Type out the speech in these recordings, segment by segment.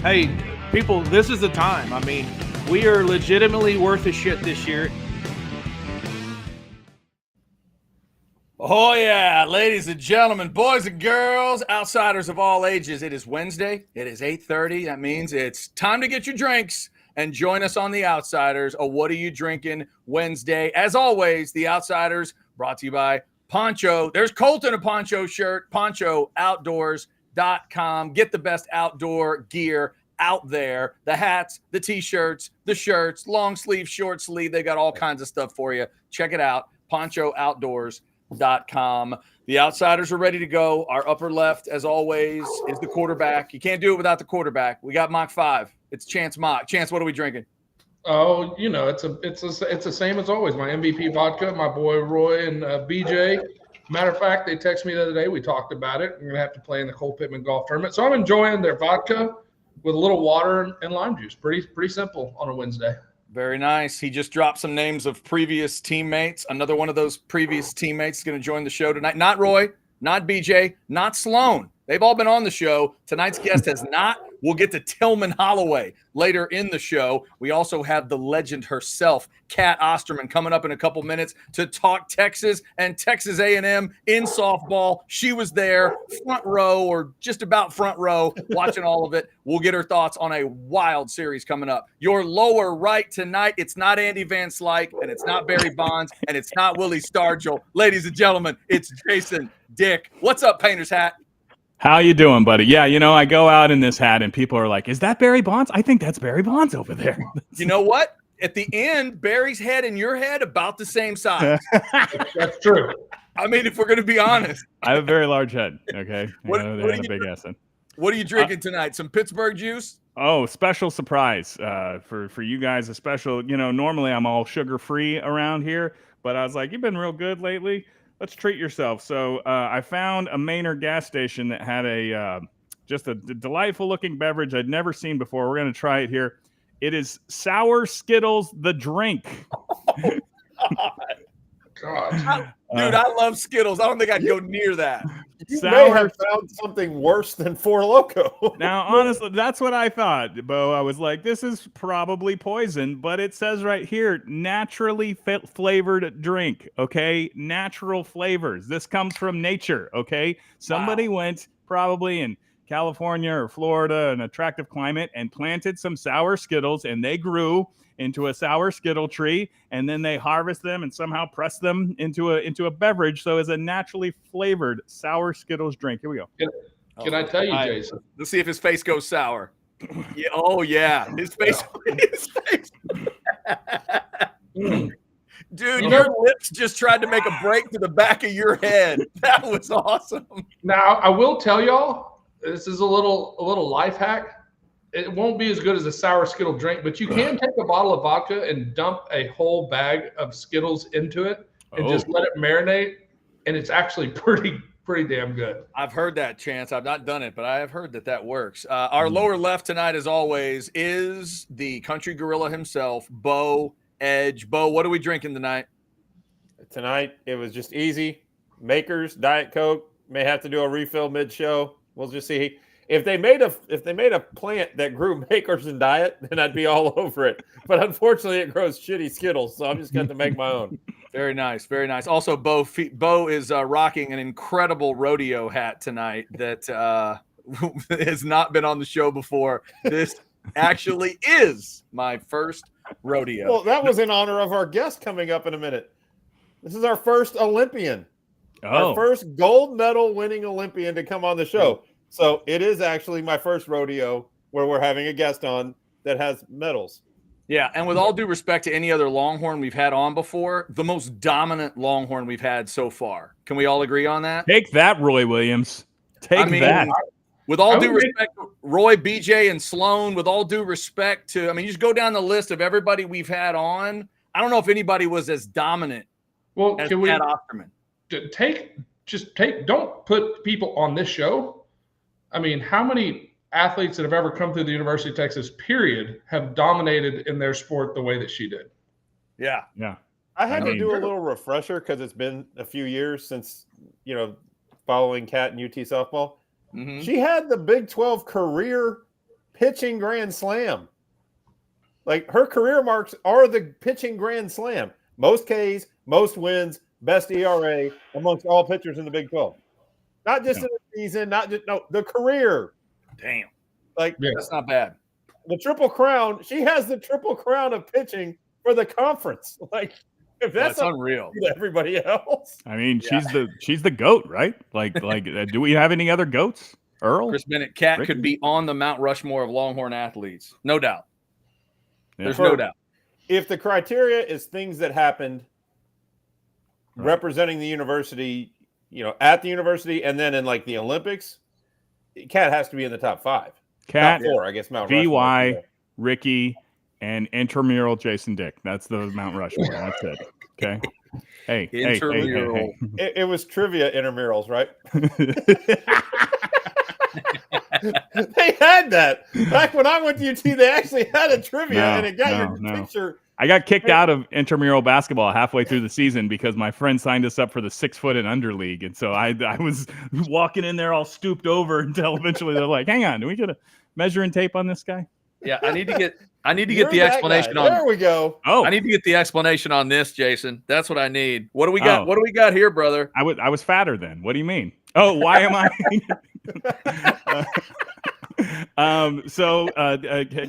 Hey, people, this is the time. I mean, we are legitimately worth a shit this year. Oh, yeah, ladies and gentlemen, boys and girls, outsiders of all ages, it is Wednesday. It is 8:30. That means it's time to get your drinks and join us on The Outsiders, a What Are You Drinking Wednesday. As always, The Outsiders brought to you by Poncho. There's Colt in a Poncho shirt, ponchooutdoors.com. Get the best outdoor gear out there. The hats, the T-shirts, the shirts, long sleeve, short sleeve. They got all kinds of stuff for you. Check it out, ponchooutdoors.com. The Outsiders are ready to go. Our upper left, as always, is the quarterback. You can't do it without the quarterback. We got Mach 5. It's Chance Mach. Chance, what are we drinking? Oh, it's the same as always. My MVP vodka, my boy Roy and BJ. Matter of fact, they texted me the other day. We talked about it. I'm gonna have to play in the Cole Pittman golf tournament, so I'm enjoying their vodka with a little water and lime juice. Pretty simple on a Wednesday. Very nice. He just dropped some names of previous teammates. Another one of those previous teammates is going to join the show tonight. Not Roy, not BJ, not Sloan. They've all been on the show. Tonight's guest has not. We'll get to Tillman Holloway later in the show. We also have the legend herself, Kat Osterman, coming up in a couple minutes to talk Texas and Texas A&M in softball. She was there, front row or just about front row, watching all of it. We'll get her thoughts on a wild series coming up. Your lower right tonight, it's not Andy Van Slyke, and it's not Barry Bonds, and it's not Willie Stargell. Ladies and gentlemen, it's Jason Dick. What's up, Painter's Hat? How you doing, buddy? Yeah, I go out in this hat and people are like, is that Barry Bonds? I think that's Barry Bonds over there. You know what? At the end, Barry's head and your head about the same size. That's true. I mean, if we're going to be honest. I have a very large head, okay? What they are had a you big ass in. What are you drinking tonight? Some Pittsburgh juice? Oh, special surprise for you guys. A special, normally I'm all sugar-free around here, but I was like, you've been real good lately. Let's treat yourself. So I found a Maynard gas station that had just a delightful looking beverage I'd never seen before. We're going to try it here. It is Sour Skittles, the drink. God. Dude, I love Skittles. I don't think I'd go near that. You may have found something worse than Four Loko. Now, honestly, that's what I thought, Bo. I was like, this is probably poison, but it says right here, naturally flavored drink, okay? Natural flavors. This comes from nature, okay? Somebody went probably in California or Florida, an attractive climate, and planted some sour Skittles, and they grew into a sour Skittle tree, and then they harvest them and somehow press them into a beverage. So it's a naturally flavored sour Skittles drink. Here we go. Can I tell you, Jason? Let's see if his face goes sour. Yeah, oh yeah, his face. His face. Dude, your lips just tried to make a break to the back of your head. That was awesome. Now I will tell y'all, this is a little life hack. It won't be as good as a sour Skittle drink, but you can take a bottle of vodka and dump a whole bag of Skittles into it and just let it marinate, and it's actually pretty damn good. I've heard that, Chance. I've not done it, but I have heard that works. Our lower left tonight, as always, is the country gorilla himself, Bo Edge. Bo, what are we drinking tonight? Tonight, it was just easy. Makers, Diet Coke. May have to do a refill mid-show. We'll just see. If they made a plant that grew Makers and Diet, then I'd be all over it. But unfortunately, it grows shitty Skittles, so I'm just going to make my own. Very nice, very nice. Also, Bo is rocking an incredible rodeo hat tonight that has not been on the show before. This actually is my first rodeo. Well, that was in honor of our guest coming up in a minute. This is our first Olympian. Our first gold medal winning Olympian to come on the show. So it is actually my first rodeo where we're having a guest on that has medals. Yeah, and with all due respect to any other Longhorn we've had on before, the most dominant Longhorn we've had so far. Can we all agree on that? Take that, Roy Williams. Take that. With all due respect to Roy, BJ, and Sloan, with all due respect to, you just go down the list of everybody we've had on. I don't know if anybody was as dominant as Pat Osterman. Don't put people on this show. How many athletes that have ever come through the University of Texas, period, have dominated in their sport the way that she did? Yeah. I had to do a little refresher because it's been a few years since, following Cat and UT softball. Mm-hmm. She had the Big 12 career pitching grand slam. Like her career marks are the pitching grand slam. Most Ks, most wins, best ERA amongst all pitchers in the Big 12. Not just in the season, the career. Damn. Like that's not bad. The Triple Crown, she has the Triple Crown of pitching for the conference. Like if that's unreal to everybody else. I mean, she's the GOAT, right? Like do we have any other GOATs? Earl? Chris Bennett, Cat could be on the Mount Rushmore of Longhorn athletes. No doubt. Yeah. There's no doubt. If the criteria is things that happened representing the university, at the university and then in like the Olympics, Cat has to be in the top 5. Cat, top 4, I guess. Mount VY, Rushmore. Ricky, and intramural Jason Dick. That's the Mount Rushmore. That's it. Okay. Hey, intramural. Hey. It was trivia intramurals, right? They had that back when I went to UT. They actually had a trivia, and it got your picture. I got kicked out of intramural basketball halfway through the season because my friend signed us up for the 6 foot and under league, and so I was walking in there all stooped over until eventually they're like, "Hang on, do we get a measuring tape on this guy?" Yeah, I need to get the explanation on. There we go. Oh, I need to get the explanation on this, Jason. That's what I need. What do we got? What do we got here, brother? I was fatter then. What do you mean? Oh, why am I?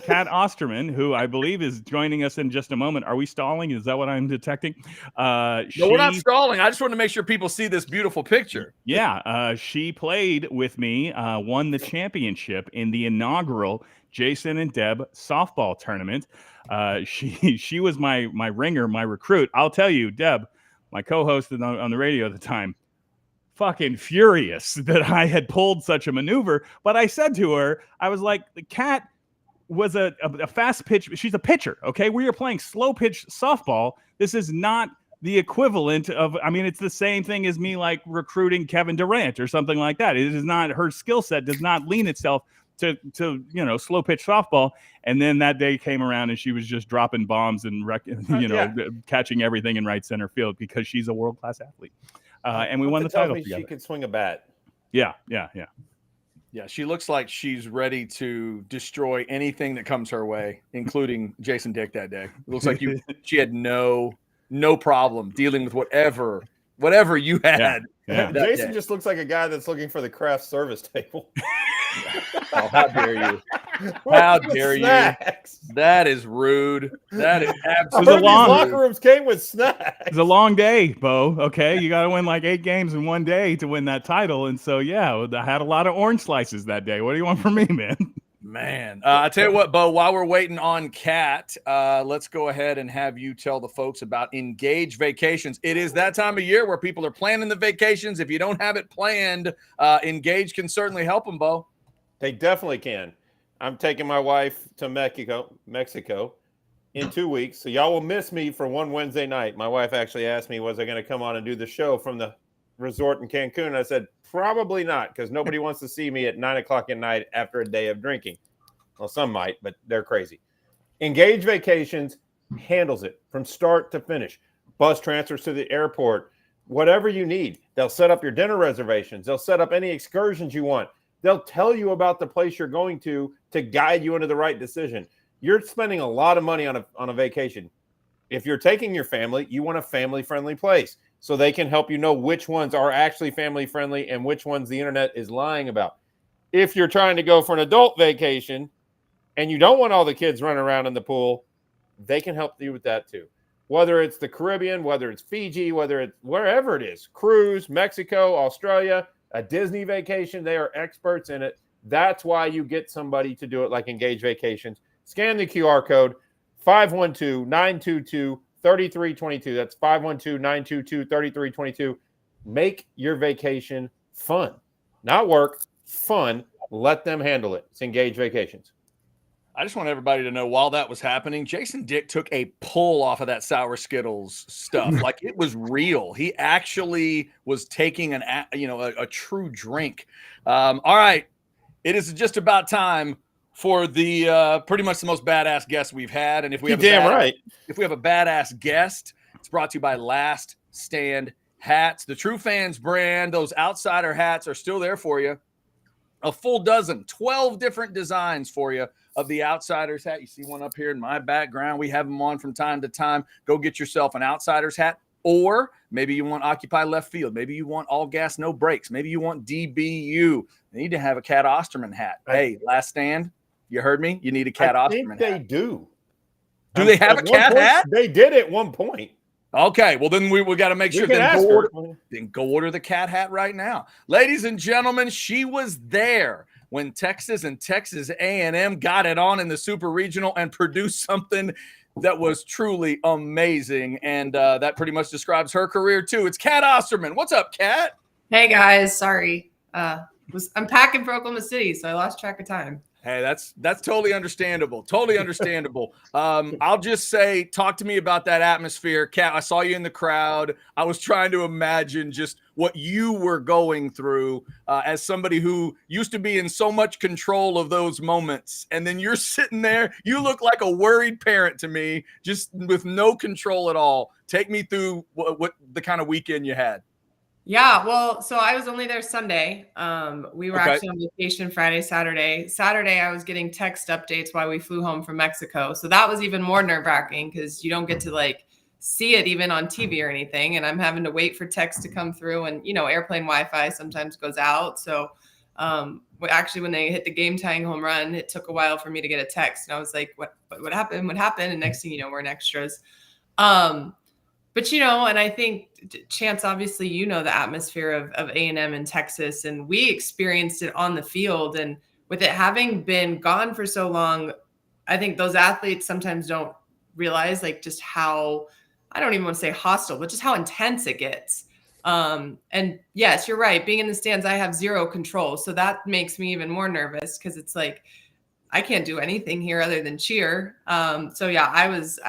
Kat Osterman, who I believe is joining us in just a moment. Are we stalling? Is that what I'm detecting? No, we're not stalling. I just want to make sure people see this beautiful picture. Yeah, she played with me, won the championship in the inaugural Jason and Deb softball tournament. She was my ringer, my recruit. I'll tell you, Deb, my co-host on the radio at the time, fucking furious that I had pulled such a maneuver. But I said to her, I was like, the Cat was a fast pitch. She's a pitcher. Okay. We are playing slow pitch softball. This is not the equivalent of, I mean, it's the same thing as me like recruiting Kevin Durant or something like that. It is not, her skill set does not lean itself to slow pitch softball. And then that day came around and she was just dropping bombs and catching everything in right center field because she's a world-class athlete. And we won the title together. She could swing a bat. Yeah. Yeah, she looks like she's ready to destroy anything that comes her way, including Jason Dick that day. It looks like she had no problem dealing with whatever you had. Yeah. Jason just looks like a guy that's looking for the craft service table. Oh, how dare you? How dare you? That is rude. That is absolutely. Locker rooms came with snacks. It's a long day, Bo. Okay, you got to win like 8 games in one day to win that title, and so I had a lot of orange slices that day. What do you want from me, man? Man, I tell you what, Bo. While we're waiting on Kat, let's go ahead and have you tell the folks about Engage Vacations. It is that time of year where people are planning the vacations. If you don't have it planned, Engage can certainly help them, Bo. They definitely can. I'm taking my wife to Mexico in 2 weeks. So y'all will miss me for one Wednesday night. My wife actually asked me, was I going to come on and do the show from the resort in Cancun? I said, probably not, because nobody wants to see me at 9:00 at night after a day of drinking. Well, some might, but they're crazy. Engage Vacations handles it from start to finish. Bus transfers to the airport, whatever you need. They'll set up your dinner reservations. They'll set up any excursions you want. They'll tell you about the place you're going to guide you into the right decision. You're spending a lot of money on a vacation. If you're taking your family, you want a family-friendly place so they can help you know which ones are actually family-friendly and which ones the internet is lying about. If you're trying to go for an adult vacation and you don't want all the kids running around in the pool, they can help you with that too. Whether it's the Caribbean, whether it's Fiji, whether it's wherever it is, cruise, Mexico, Australia, a Disney vacation, they are experts in it. That's why you get somebody to do it like Engage Vacations. Scan the QR code, 512-922-3322. That's 512-922-3322. Make your vacation fun. Not work, fun. Let them handle it. It's Engage Vacations. I just want everybody to know while that was happening, Jason Dick took a pull off of that Sour Skittles stuff. Like it was real. He actually was taking a true drink. All right. It is just about time for the pretty much the most badass guest we've had. And if we have if we have a badass guest, it's brought to you by Last Stand Hats, the True Fans brand. Those outsider hats are still there for you. a full dozen, 12 different designs for you of the Outsiders hat. You see one up here in my background. We have them on from time to time. Go get yourself an Outsiders hat, or maybe you want Occupy Left Field. Maybe you want All Gas, No Brakes. Maybe you want DBU. You need to have a Cat Osterman hat. Hey, Last Stand, you heard me? You need a Cat Osterman hat. They do. Do they have a cat hat? They did at one point. Okay, well, then we got to make sure. Then go order the cat hat right now. Ladies and gentlemen, she was there when Texas and Texas A&M got it on in the Super Regional and produced something that was truly amazing. And that pretty much describes her career, too. It's Cat Osterman. What's up, Cat? Hey, guys. Sorry. I'm packing for Oklahoma City, so I lost track of time. Hey, that's totally understandable. Totally understandable. I'll just say, talk to me about that atmosphere. Kat, I saw you in the crowd. I was trying to imagine just what you were going through as somebody who used to be in so much control of those moments. And then you're sitting there. You look like a worried parent to me, just with no control at all. Take me through what the kind of weekend you had. Yeah, well, so I was only there Sunday. We were actually on vacation Friday, Saturday. Saturday, I was getting text updates while we flew home from Mexico. So that was even more nerve-wracking because you don't get to like see it even on TV or anything. And I'm having to wait for text to come through. And, you know, airplane Wi-Fi sometimes goes out. So actually, when they hit the game-tying home run, it took a while for me to get a text. And I was like, what happened? What happened? And next thing you know, we're in extras. But, you know, and I think, Chance, obviously, you know, the atmosphere of A&M in Texas, and we experienced it on the field. And with it having been gone for so long, I think those athletes sometimes don't realize like just how, I don't even want to say hostile, but just how intense it gets. And yes, you're right. Being in the stands, I have zero control. So that makes me even more nervous because it's like, I can't do anything here other than cheer. So yeah, I was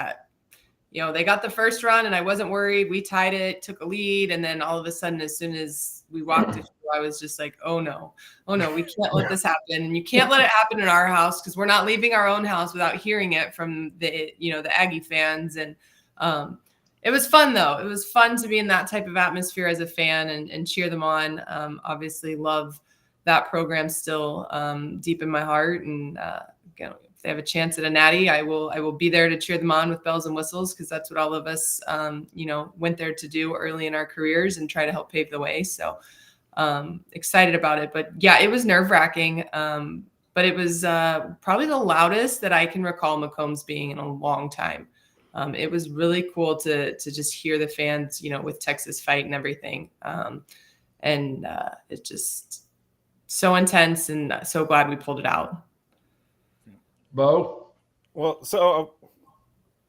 you know, they got the first run and I wasn't worried. We tied it, took a lead. And then all of a sudden, as soon as we walked it, I was just like, oh no, we can't let this happen. And you can't let it happen in our house because we're not leaving our own house without hearing it from the, you know, the Aggie fans. And it was fun though. It was fun to be in that type of atmosphere as a fan and cheer them on. Obviously love that program still deep in my heart. And, you know, if they have a chance at a natty, I will be there to cheer them on with bells and whistles because that's what all of us, you know, went there to do early in our careers and try to help pave the way. So excited about it. But yeah, it was nerve-wracking. But it was probably the loudest that I can recall McCombs being in a long time. It was really cool to just hear the fans, you know, with Texas Fight and everything. And it's just so intense and so glad we pulled it out. Bo? Well, so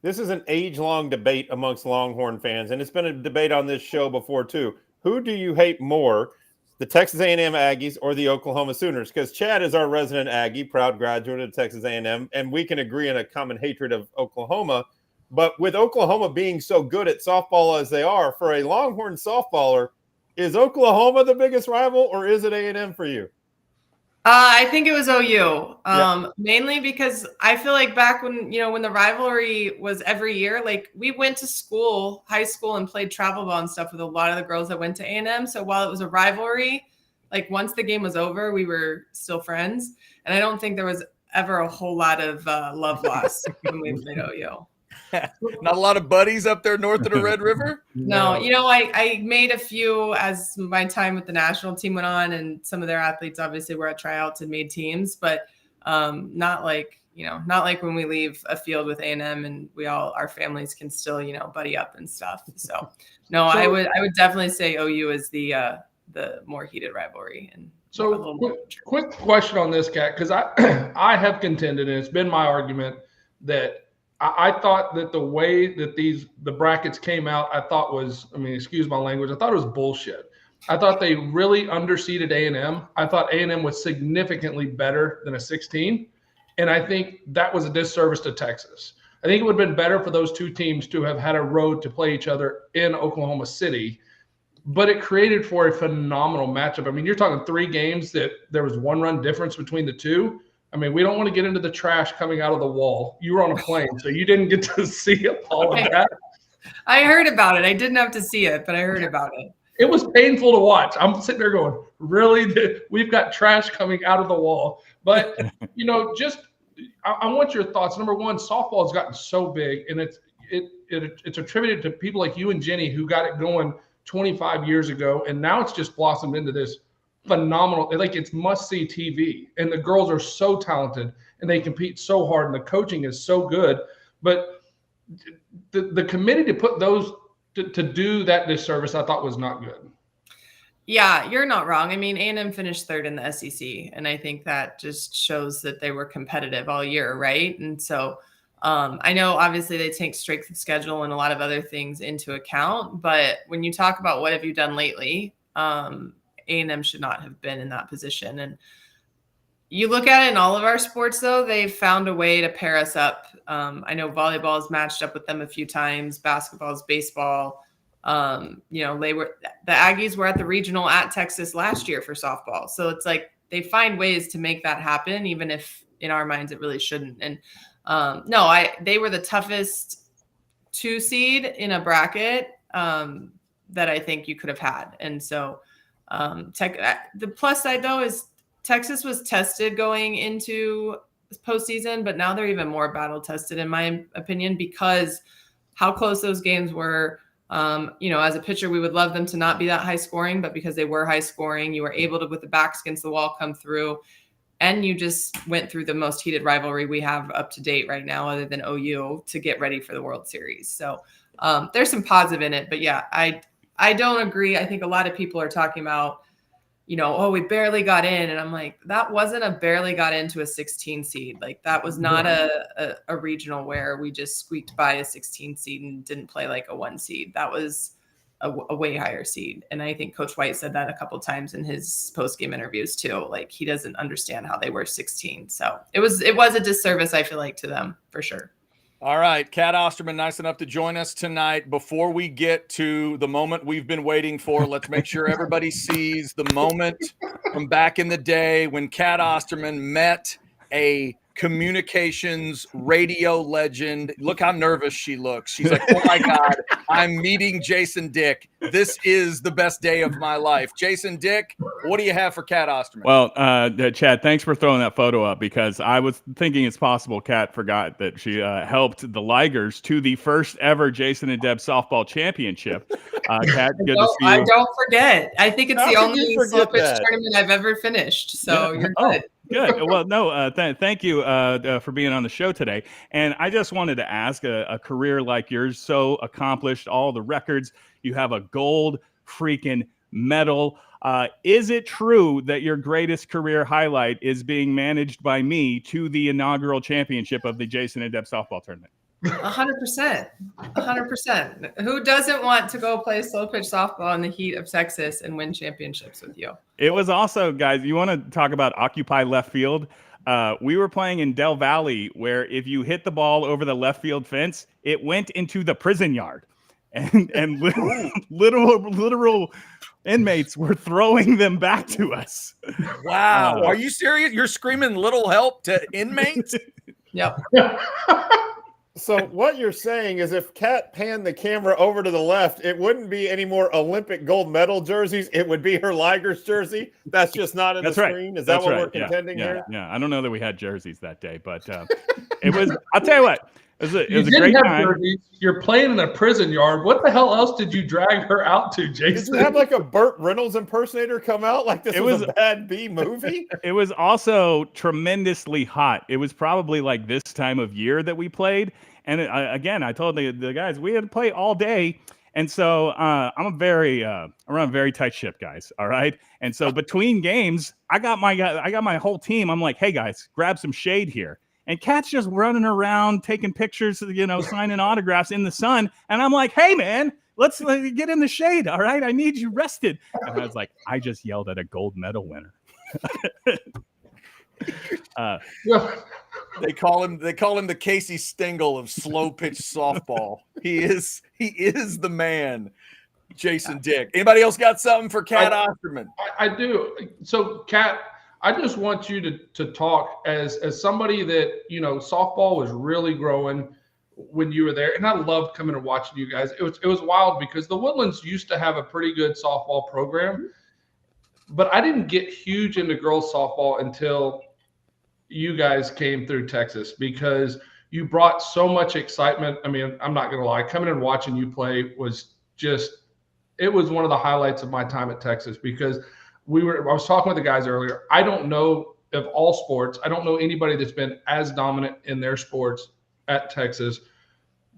this is an age-long debate amongst Longhorn fans, and it's been a debate on this show before too. Who do you hate more, the Texas A&M Aggies or the Oklahoma Sooners? Because Chad is our resident Aggie, proud graduate of Texas A&M, and we can agree on a common hatred of Oklahoma. But with Oklahoma being so good at softball as they are, for a Longhorn softballer, is Oklahoma the biggest rival or is it A&M for you? I think it was OU, mainly because I feel like back when, you know, when the rivalry was every year, like we went to school, high school, and played travel ball and stuff with a lot of the girls that went to A&M. So while it was a rivalry, like once the game was over, we were still friends. And I don't think there was ever a whole lot of love lost when we played OU. Not a lot of buddies up there north of the Red River? No, you know, I made a few as my time with the national team went on, and some of their athletes obviously were at tryouts and made teams, but not like, you know, not like when we leave a field with A&M and our families can still, you know, buddy up and stuff. So no, I would definitely say OU is the more heated rivalry. And so quick question on this, Kat, because I have contended, and it's been my argument that I thought that the way that the brackets came out, I thought was, I mean, excuse my language, I thought it was bullshit. I thought they really underseeded A&M. I thought A&M was significantly better than a 16. And I think that was a disservice to Texas. I think it would have been better for those two teams to have had a road to play each other in Oklahoma City. But it created for a phenomenal matchup. I mean, you're talking 3 games that there was 1-run difference between the two. I mean, we don't want to get into the trash coming out of the wall. You were on a plane, so you didn't get to see all of that. I heard about it. I didn't have to see it, but I heard about it. It was painful to watch. I'm sitting there going, really? We've got trash coming out of the wall. But, I want your thoughts. Number one, softball has gotten so big, and it's attributed to people like you and Jenny who got it going 25 years ago, and now it's just blossomed into this phenomenal, like it's must-see TV. And the girls are so talented, and they compete so hard, and the coaching is so good. But the committee to put those to do that disservice, I thought was not good. Yeah, you're not wrong. I mean, A&M finished third in the SEC, and I think that just shows that they were competitive all year, right? And so I know obviously they take strength of schedule and a lot of other things into account, but when you talk about what have you done lately, A&M should not have been in that position. And you look at it in all of our sports, though, they've found a way to pair us up. I know volleyball has matched up with them a few times, basketball's baseball. The Aggies were at the regional at Texas last year for softball. So it's like they find ways to make that happen, even if in our minds it really shouldn't. And they were the toughest 2 seed in a bracket that I think you could have had. And so the plus side, though, is Texas was tested going into postseason, but now they're even more battle tested, in my opinion, because how close those games were. As a pitcher, we would love them to not be that high scoring, but because they were high scoring, you were able to, with the backs against the wall, come through, and you just went through the most heated rivalry we have up to date right now, other than OU, to get ready for the World Series. So there's some positive in it, but yeah, I don't agree. I think a lot of people are talking about, we barely got in. And I'm like, that wasn't a barely got into a 16 seed. Like that was not a regional where we just squeaked by a 16 seed and didn't play like a 1 seed. That was a way higher seed. And I think Coach White said that a couple of times in his post-game interviews too. Like he doesn't understand how they were 16. So it was a disservice, I feel like, to them for sure. All right, Kat Osterman, nice enough to join us tonight. Before we get to the moment we've been waiting for, let's make sure everybody sees the moment from back in the day when Kat Osterman met a communications radio legend. Look how nervous she looks. She's like, oh my God, I'm meeting Jason Dick. This is the best day of my life. Jason Dick, what do you have for Kat Osterman? Well, Chad, thanks for throwing that photo up, because I was thinking it's possible Kat forgot that she helped the Ligers to the first ever Jason and Deb softball championship. Kat, good to see you. I don't forget. I think it's the only slow pitch that? tournament I've ever finished. So you're good. Good. Well, no, thank you for being on the show today. And I just wanted to ask, a career like yours, so accomplished, all the records, you have a gold freaking medal. Is it true that your greatest career highlight is being managed by me to the inaugural championship of the Jason and Deb softball tournament? 100%. 100%. Who doesn't want to go play slow pitch softball in the heat of Texas and win championships with you? It was also, guys, you want to talk about occupy left field? We were playing in Del Valley, where if you hit the ball over the left field fence, it went into the prison yard. And literal inmates were throwing them back to us. Wow. Are you serious? You're screaming little help to inmates? Yep. So what you're saying is if Kat panned the camera over to the left, it wouldn't be any more Olympic gold medal jerseys. It would be her Ligers jersey. That's just not in the screen. Is that what we're contending here? Yeah. I don't know that we had jerseys that day, but it was, I'll tell you what, it was a great time. Jerseys. You're playing in a prison yard. What the hell else did you drag her out to, Jason? Did you have like a Burt Reynolds impersonator come out like this was a bad B movie? It was also tremendously hot. It was probably like this time of year that we played. And again, I told the guys we had to play all day. And so I run a very tight ship, guys. All right. And so between games, I got my whole team. I'm like, hey guys, grab some shade here. And Kat's just running around, taking pictures, signing autographs in the sun. And I'm like, hey man, let's get in the shade. All right. I need you rested. And I was like, I just yelled at a gold medal winner. They call him the Casey Stengel of slow pitch softball. He is the man, Jason Dick. Anybody else got something for Kat Osterman? I do. So Kat, I just want you to talk as somebody that, softball was really growing. when you were there, and I loved coming and watching you guys. It was wild because the Woodlands used to have a pretty good softball program, but I didn't get huge into girls softball until you guys came through Texas, because you brought so much excitement. I mean, I'm not going to lie, coming and watching you play was just, it was one of the highlights of my time at Texas, because I was talking with the guys earlier. I don't know of all sports, I don't know anybody that's been as dominant in their sports at Texas,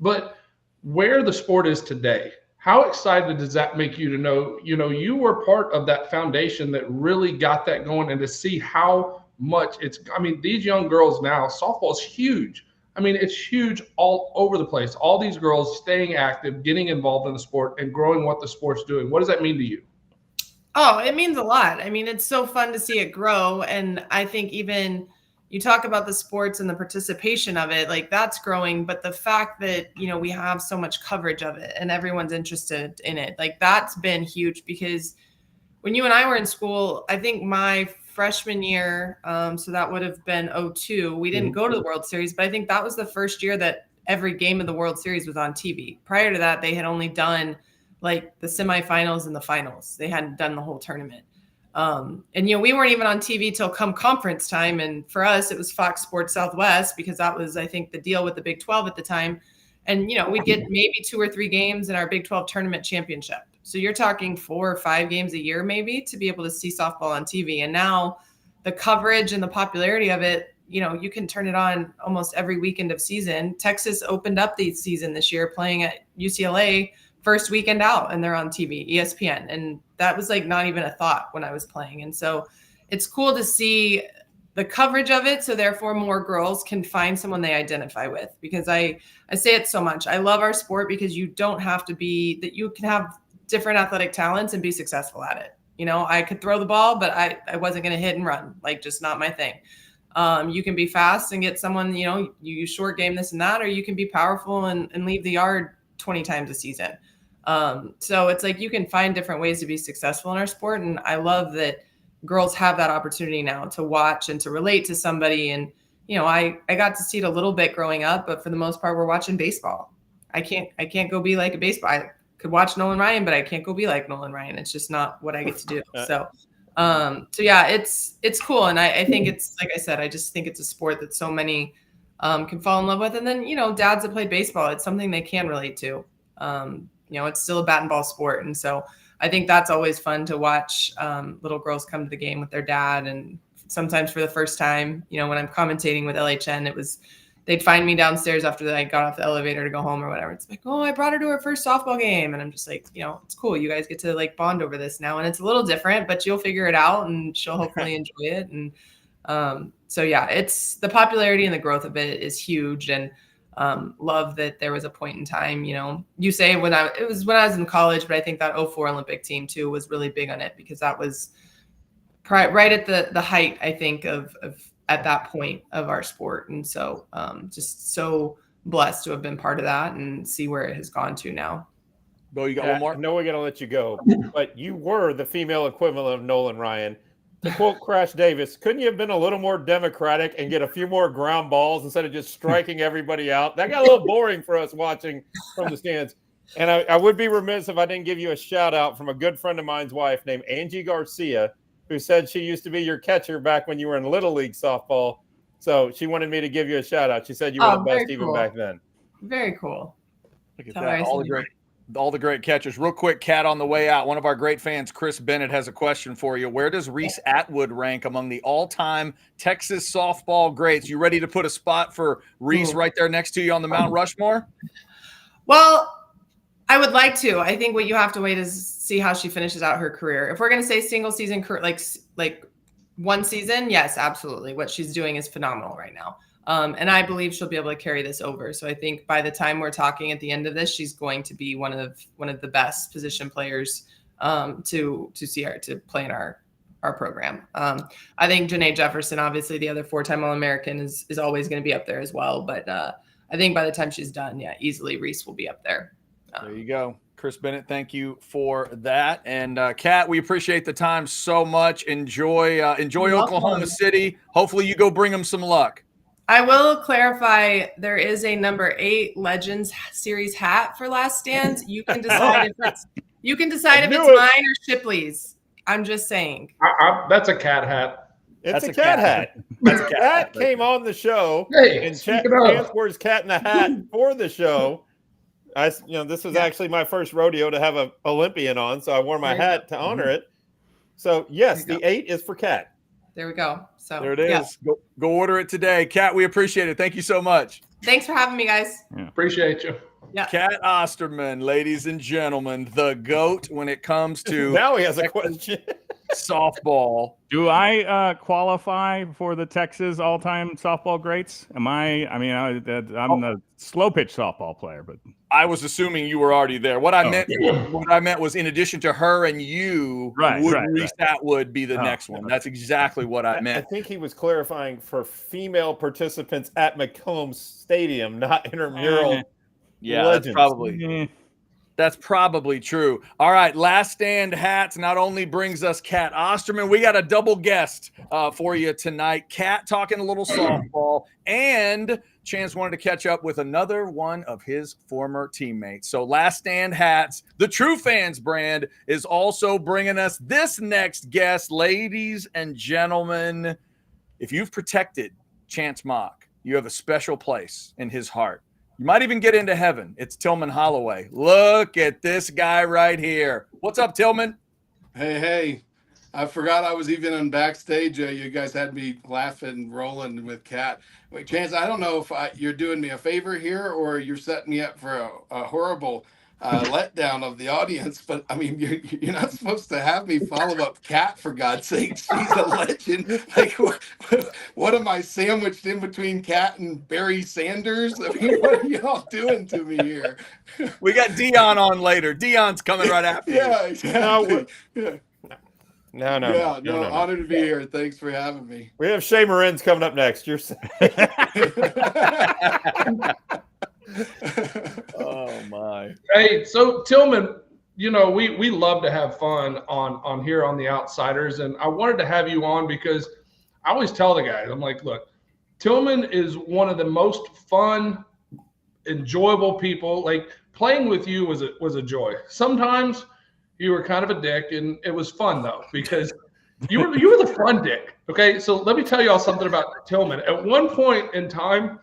but where the sport is today, how excited does that make you to know, you were part of that foundation that really got that going, and to see how much these young girls now, softball is huge. I mean, it's huge all over the place. All these girls staying active, getting involved in the sport, and growing what the sport's doing. What does that mean to you? Oh, it means a lot. I mean, it's so fun to see it grow. And I think even you talk about the sports and the participation of it, like that's growing. But the fact that, we have so much coverage of it and everyone's interested in it, like that's been huge. Because when you and I were in school, I think my freshman year, so that would have been 2002, we didn't go to the World Series, but I think that was the first year that every game of the World Series was on TV. Prior to that, they had only done like the semifinals and the finals. They hadn't done the whole tournament. And, we weren't even on TV till come conference time. And for us, it was Fox Sports Southwest, because that was, I think, the deal with the Big 12 at the time. And, we'd get maybe 2 or 3 games in our Big 12 tournament championship. So you're talking 4 or 5 games a year, maybe, to be able to see softball on TV. And now the coverage and the popularity of it, you can turn it on almost every weekend of season. Texas opened up the season this year playing at UCLA first weekend out, and they're on TV, ESPN. And that was like not even a thought when I was playing. And so it's cool to see the coverage of it. So therefore more girls can find someone they identify with, because I say it so much. I love our sport because you don't have to be that you can have different athletic talents and be successful at it. I could throw the ball, but I wasn't going to hit and run, like just not my thing. You can be fast and get someone, you short game this and that, or you can be powerful and leave the yard 20 times a season. So it's like you can find different ways to be successful in our sport. And I love that girls have that opportunity now to watch and to relate to somebody. And, I got to see it a little bit growing up, but for the most part, we're watching baseball. I can't go be like a baseball. I could watch Nolan Ryan, but I can't go be like Nolan Ryan. It's just not what I get to do. So yeah, it's cool. And I think it's, like I said, I just think it's a sport that so many, can fall in love with. And then, dads that play baseball, it's something they can relate to. It's still a bat and ball sport. And so I think that's always fun to watch little girls come to the game with their dad. And sometimes for the first time, when I'm commentating with LHN, they'd find me downstairs after I got off the elevator to go home or whatever. It's like, oh, I brought her to her first softball game. And I'm just like, it's cool. You guys get to like bond over this now. And it's a little different, but you'll figure it out and she'll hopefully enjoy it. And so, yeah, it's the popularity and the growth of it is huge. And love that there was a point in time, you say when I was in college, but I think that 2004 Olympic team too was really big on it, because that was right at the height, I think, of at that point of our sport. And so just so blessed to have been part of that and see where it has gone to now. Bo, you got one more? No, we're going to let you go, but you were the female equivalent of Nolan Ryan. To quote Crash Davis, couldn't you have been a little more democratic and get a few more ground balls instead of just striking everybody out? That got a little boring for us watching from the stands. And I would be remiss if I didn't give you a shout out from a good friend of mine's wife named Angie Garcia, who said she used to be your catcher back when you were in Little League softball. So she wanted me to give you a shout out. She said you were the best even back then. Very cool. Look at that. All the great catchers. Real quick, Kat, on the way out, one of our great fans, Chris Bennett, has a question for you. Where does Reese Atwood rank among the all-time Texas softball greats? You ready to put a spot for Reese right there next to you on the Mount Rushmore? Well, I would like to. I think what you have to wait is see how she finishes out her career. If we're going to say single season, like one season, yes, absolutely. What she's doing is phenomenal right now. And I believe she'll be able to carry this over. So I think by the time we're talking at the end of this, she's going to be one of the best position players to see her to play in our program. I think Janae Jefferson, obviously the other 4-time All-American, is always going to be up there as well. But I think by the time she's done, yeah, easily Reese will be up there. There you go. Chris Bennett, thank you for that. And Kat, we appreciate the time so much. Enjoy Oklahoma City. Hopefully you go bring them some luck. I will clarify there is a number 8 Legends series hat for Last Stand. You can decide if it's mine or Shipley's. I'm just saying. That's a cat hat. It's a cat hat. That's a cat Cat hat. came on the show. Hey, and speak it up. Chance wears Cat in the Hat for the show. This was actually my first rodeo to have an Olympian on, so I wore my hat to honor it. So yes, the 8 is for Cat. There we go. So There it is. Yeah. Go order it today. Kat, we appreciate it. Thank you so much. Thanks for having me, guys. Appreciate you. Yeah. Kat Osterman, ladies and gentlemen, the GOAT when it comes to Now he has a question. softball. Do I qualify for the Texas all-time softball greats? I'm the slow pitch softball player, but I was assuming you were already there. What I meant was, in addition to her and you, Reese Atwood be the next one. That's exactly what I meant. I think he was clarifying for female participants at McCombs Stadium, not intramural. Yeah, legends. That's probably true. All right, Last Stand hats not only brings us Kat Osterman, we got a double guest for you tonight. Kat talking a little softball, and Chance wanted to catch up with another one of his former teammates. So Last Stand hats, the True Fans brand, is also bringing us this next guest. Ladies and gentlemen, if you've protected Chance Mock, you have a special place in his heart. You might even get into heaven. It's Tillman Holloway. Look at this guy right here. What's up, Tillman? Hey. I forgot I was even on backstage. You guys had me laughing and rolling with Kat. Wait, Chance, I don't know if you're doing me a favor here or you're setting me up for a horrible letdown of the audience. But, I mean, you're not supposed to have me follow up Kat, for God's sake. She's a legend. Like, what am I sandwiched in between Kat and Barry Sanders? I mean, what are y'all doing to me here? We got Dion on later. Dion's coming right after you. Yeah, exactly. No. Honored to be here. Thanks for having me. We have Shea Morin's coming up next. You're Oh my. Hey, so Tillman, we love to have fun on here on the Outsiders, and I wanted to have you on because I always tell the guys, I'm like, look, Tillman is one of the most fun, enjoyable people. Like, playing with you was a joy. Sometimes you were kind of a dick, and it was fun though because you were the fun dick. Okay, so let me tell y'all something about Tillman. At one point in time,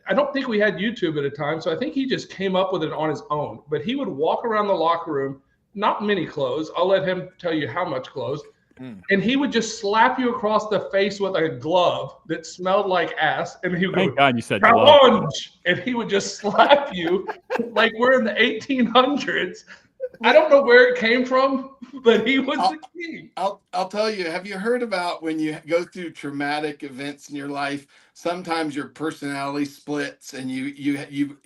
I don't think we had YouTube at a time, so I think he just came up with it on his own. But he would walk around the locker room, not many clothes. I'll let him tell you how much clothes. And he would just slap you across the face with a glove that smelled like ass. And he would thank go, God you said challenge! And he would just slap you like we're in the 1800s. I don't know where it came from, but he was the king. I'll tell you, have you heard about when you go through traumatic events in your life, sometimes your personality splits and you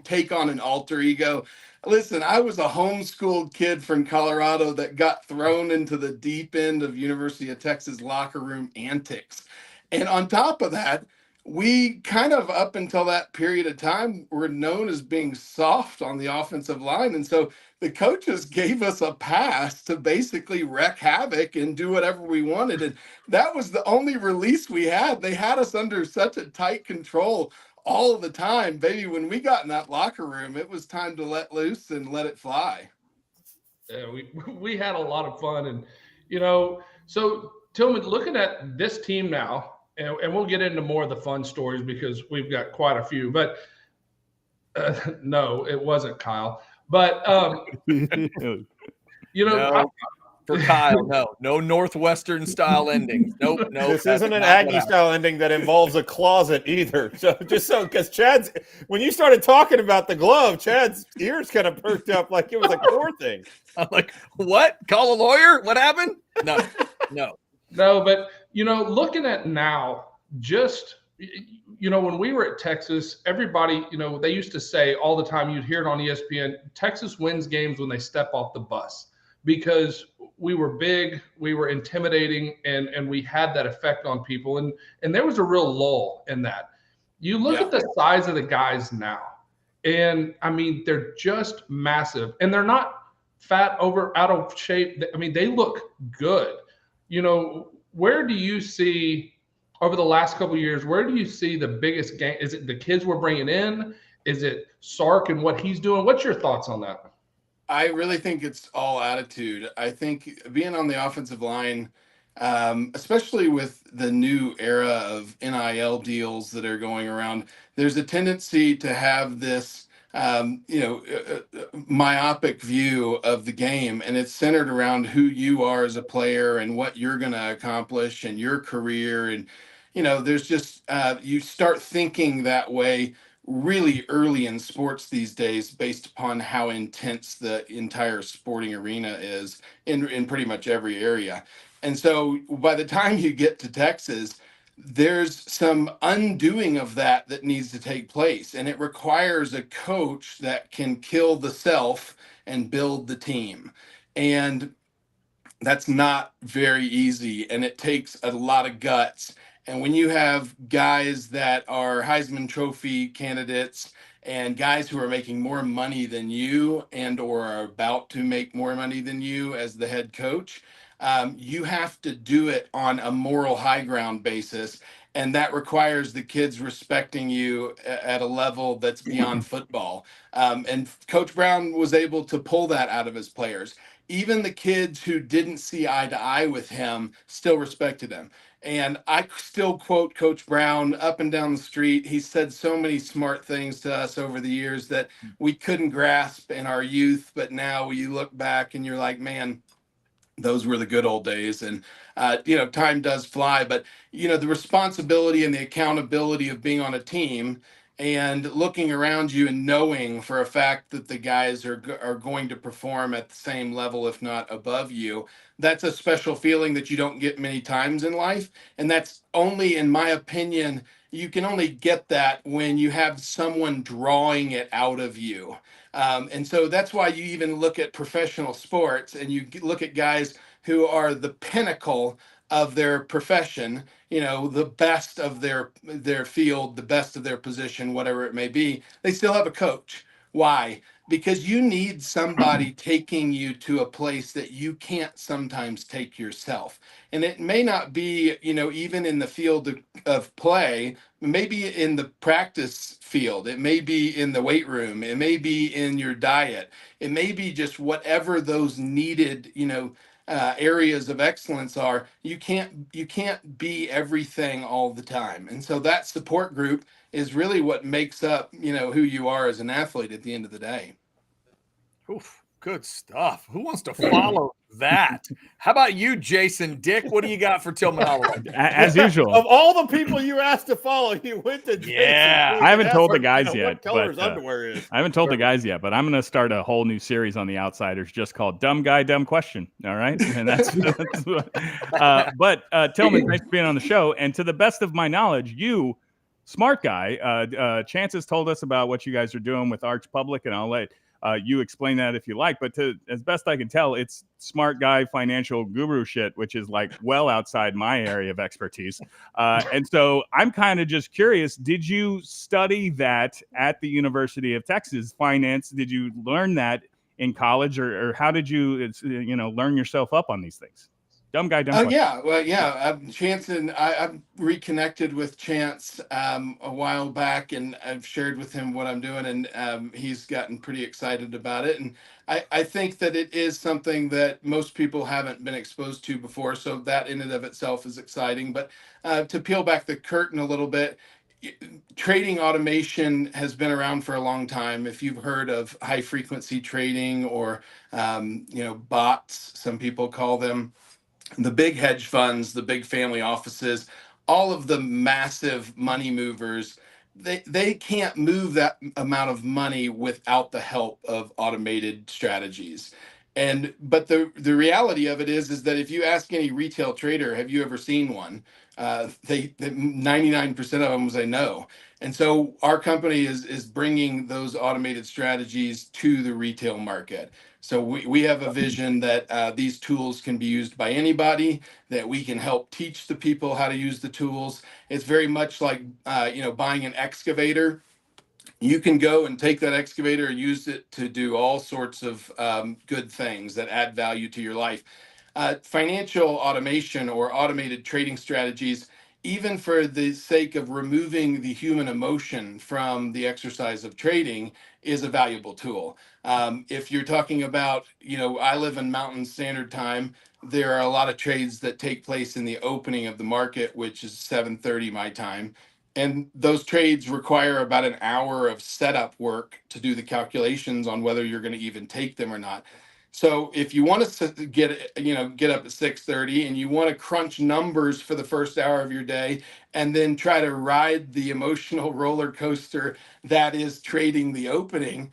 take on an alter ego? Listen, I was a homeschooled kid from Colorado that got thrown into the deep end of University of Texas locker room antics. And on top of that, we kind of, up until that period of time, were known as being soft on the offensive line. And so the coaches gave us a pass to basically wreak havoc and do whatever we wanted. And that was the only release we had. They had us under such a tight control all of the time. Baby, when we got in that locker room, it was time to let loose and let it fly. Yeah, we had a lot of fun. And, so Tillman, looking at this team now, and we'll get into more of the fun stories because we've got quite a few. But no, it wasn't Kyle. But No, for Kyle, no Northwestern style endings. Nope. This isn't an Aggie style ending that involves a closet either. So because when you started talking about the glove, Chad's ears kind of perked up like it was a core thing. I'm like, what? Call a lawyer? What happened? No. No, but looking at now, just when we were at Texas, everybody, they used to say all the time, you'd hear it on ESPN, Texas wins games when they step off the bus, because we were big, we were intimidating, and we had that effect on people. And there was a real lull in that. You look at the size of the guys now, and I mean, they're just massive, and they're not fat, out of shape. I mean, they look good. Where do you see over the last couple of years, where do you see the biggest gain? Is it the kids we're bringing in? Is it Sark and what he's doing? What's your thoughts on that? I really think it's all attitude. I think being on the offensive line, especially with the new era of NIL deals that are going around, there's a tendency to have this, myopic view of the game, and it's centered around who you are as a player and what you're going to accomplish and your career. And there's just you start thinking that way really early in sports these days based upon how intense the entire sporting arena is in pretty much every area. And so by the time you get to Texas, there's some undoing of that needs to take place. And it requires a coach that can kill the self and build the team. And that's not very easy, and it takes a lot of guts. And when you have guys that are Heisman Trophy candidates and guys who are making more money than you and or are about to make more money than you as the head coach, you have to do it on a moral high ground basis. And that requires the kids respecting you at a level that's beyond football. And Coach Brown was able to pull that out of his players. Even the kids who didn't see eye to eye with him still respected him. And I still quote Coach Brown up and down the street. He said so many smart things to us over the years that we couldn't grasp in our youth. But now you look back and you're like, man, those were the good old days. And time does fly, but the responsibility and the accountability of being on a team and looking around you and knowing for a fact that the guys are going to perform at the same level, if not above you, that's a special feeling that you don't get many times in life. And that's only, in my opinion, you can only get that when you have someone drawing it out of you. And so that's why you even look at professional sports and you look at guys who are the pinnacle of their profession, the best of their field, the best of their position, whatever it may be. They still have a coach. Why? Because you need somebody taking you to a place that you can't sometimes take yourself. And it may not be, even in the field of play, maybe in the practice field, it may be in the weight room, it may be in your diet, it may be just whatever those needed, areas of excellence are. You can't be everything all the time. And so that support group is really what makes up, who you are as an athlete at the end of the day. Oof, good stuff. Who wants to follow that? How about you, Jason Dick? What do you got for Tillman Holloway? As usual. Of all the people you asked to follow, you went to Jason. Yeah. I haven't told the guys yet. What color his but, underwear is. I haven't told the guys yet, but I'm going to start a whole new series on the Outsiders just called Dumb Guy, Dumb Question. All right. And that's but Tillman, thanks for being on the show. And to the best of my knowledge, you, smart guy, Chances told us about what you guys are doing with Arch Public, and I'll let you explain that if you like, but as best I can tell, it's smart guy financial guru shit, which is like well outside my area of expertise. And so I'm kind of just curious, did you study that at the University of Texas, finance? Did you learn that in college, or how did you, learn yourself up on these things? Dumb guy, dumb question. Yeah. Well, yeah. Chance and I've reconnected with Chance a while back, and I've shared with him what I'm doing, and he's gotten pretty excited about it. And I think that it is something that most people haven't been exposed to before. So that in and of itself is exciting. But to peel back the curtain a little bit, trading automation has been around for a long time. If you've heard of high frequency trading or, bots, some people call them, the big hedge funds, the big family offices, all of the massive money movers, they can't move that amount of money without the help of automated strategies. But the reality of it is that if you ask any retail trader, have you ever seen one? 99% of them say no. And so our company is bringing those automated strategies to the retail market. So we have a vision that these tools can be used by anybody, that we can help teach the people how to use the tools. It's very much like, buying an excavator. You can go and take that excavator and use it to do all sorts of good things that add value to your life. Financial automation or automated trading strategies, even for the sake of removing the human emotion from the exercise of trading, is a valuable tool. If you're talking about, I live in Mountain Standard Time. There are a lot of trades that take place in the opening of the market, which is 7:30 my time. And those trades require about an hour of setup work to do the calculations on whether you're going to even take them or not. So if you want to get up at 6:30 and you want to crunch numbers for the first hour of your day and then try to ride the emotional roller coaster that is trading the opening,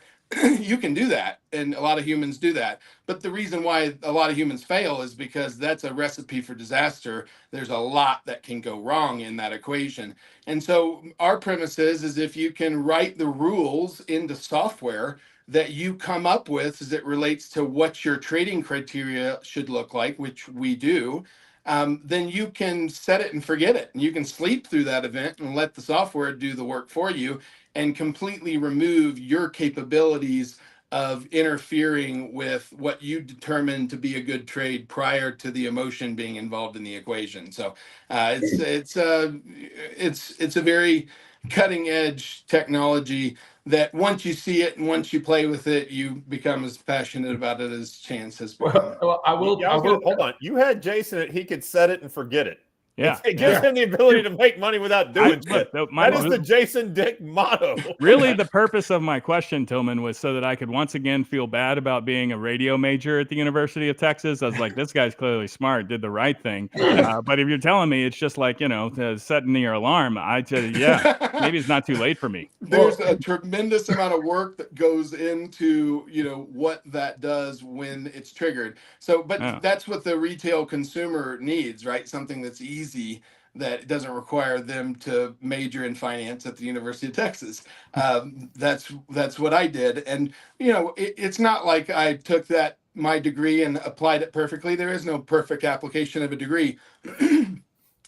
you can do that. And a lot of humans do that. But the reason why a lot of humans fail is because that's a recipe for disaster. There's a lot that can go wrong in that equation. And so our premise is if you can write the rules into software that you come up with as it relates to what your trading criteria should look like, which we do, then you can set it and forget it. And you can sleep through that event and let the software do the work for you and completely remove your capabilities of interfering with what you determine to be a good trade prior to the emotion being involved in the equation. So it's a very cutting edge technology that once you see it and once you play with it, you become as passionate about it as Chance has become. Well, I will. Hold on. You had Jason. He could set it and forget it. Yeah. It gives him the ability to make money without doing shit. That is the Jason Dick motto. Really, the purpose of my question, Tillman, was so that I could once again feel bad about being a radio major at the University of Texas. I was like, this guy's clearly smart, did the right thing. But if you're telling me it's just like, setting your alarm, maybe it's not too late for me. There's a tremendous amount of work that goes into, what that does when it's triggered. So, but that's what the retail consumer needs, right? Something that's easy, that doesn't require them to major in finance at the University of Texas. That's what I did. And, it's not like I took my degree and applied it perfectly. There is no perfect application of a degree.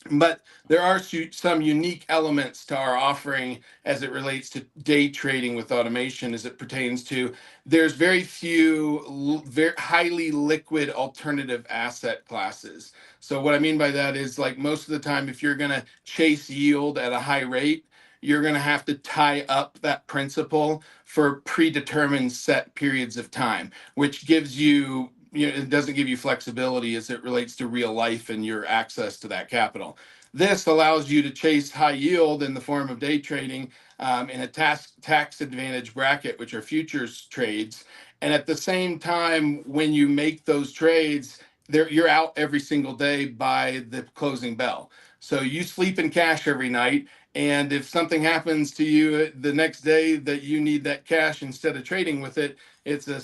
But there are some unique elements to our offering as it relates to day trading with automation, as it pertains to there's very few very highly liquid alternative asset classes. So what I mean by that is, like, most of the time, if you're going to chase yield at a high rate, you're going to have to tie up that principal for predetermined set periods of time, which gives you, it doesn't give you flexibility as it relates to real life and your access to that capital. This allows you to chase high yield in the form of day trading in a tax advantage bracket, which are futures trades. And at the same time, when you make those trades, you're out every single day by the closing bell. So you sleep in cash every night. And if something happens to you the next day that you need that cash instead of trading with it, it's a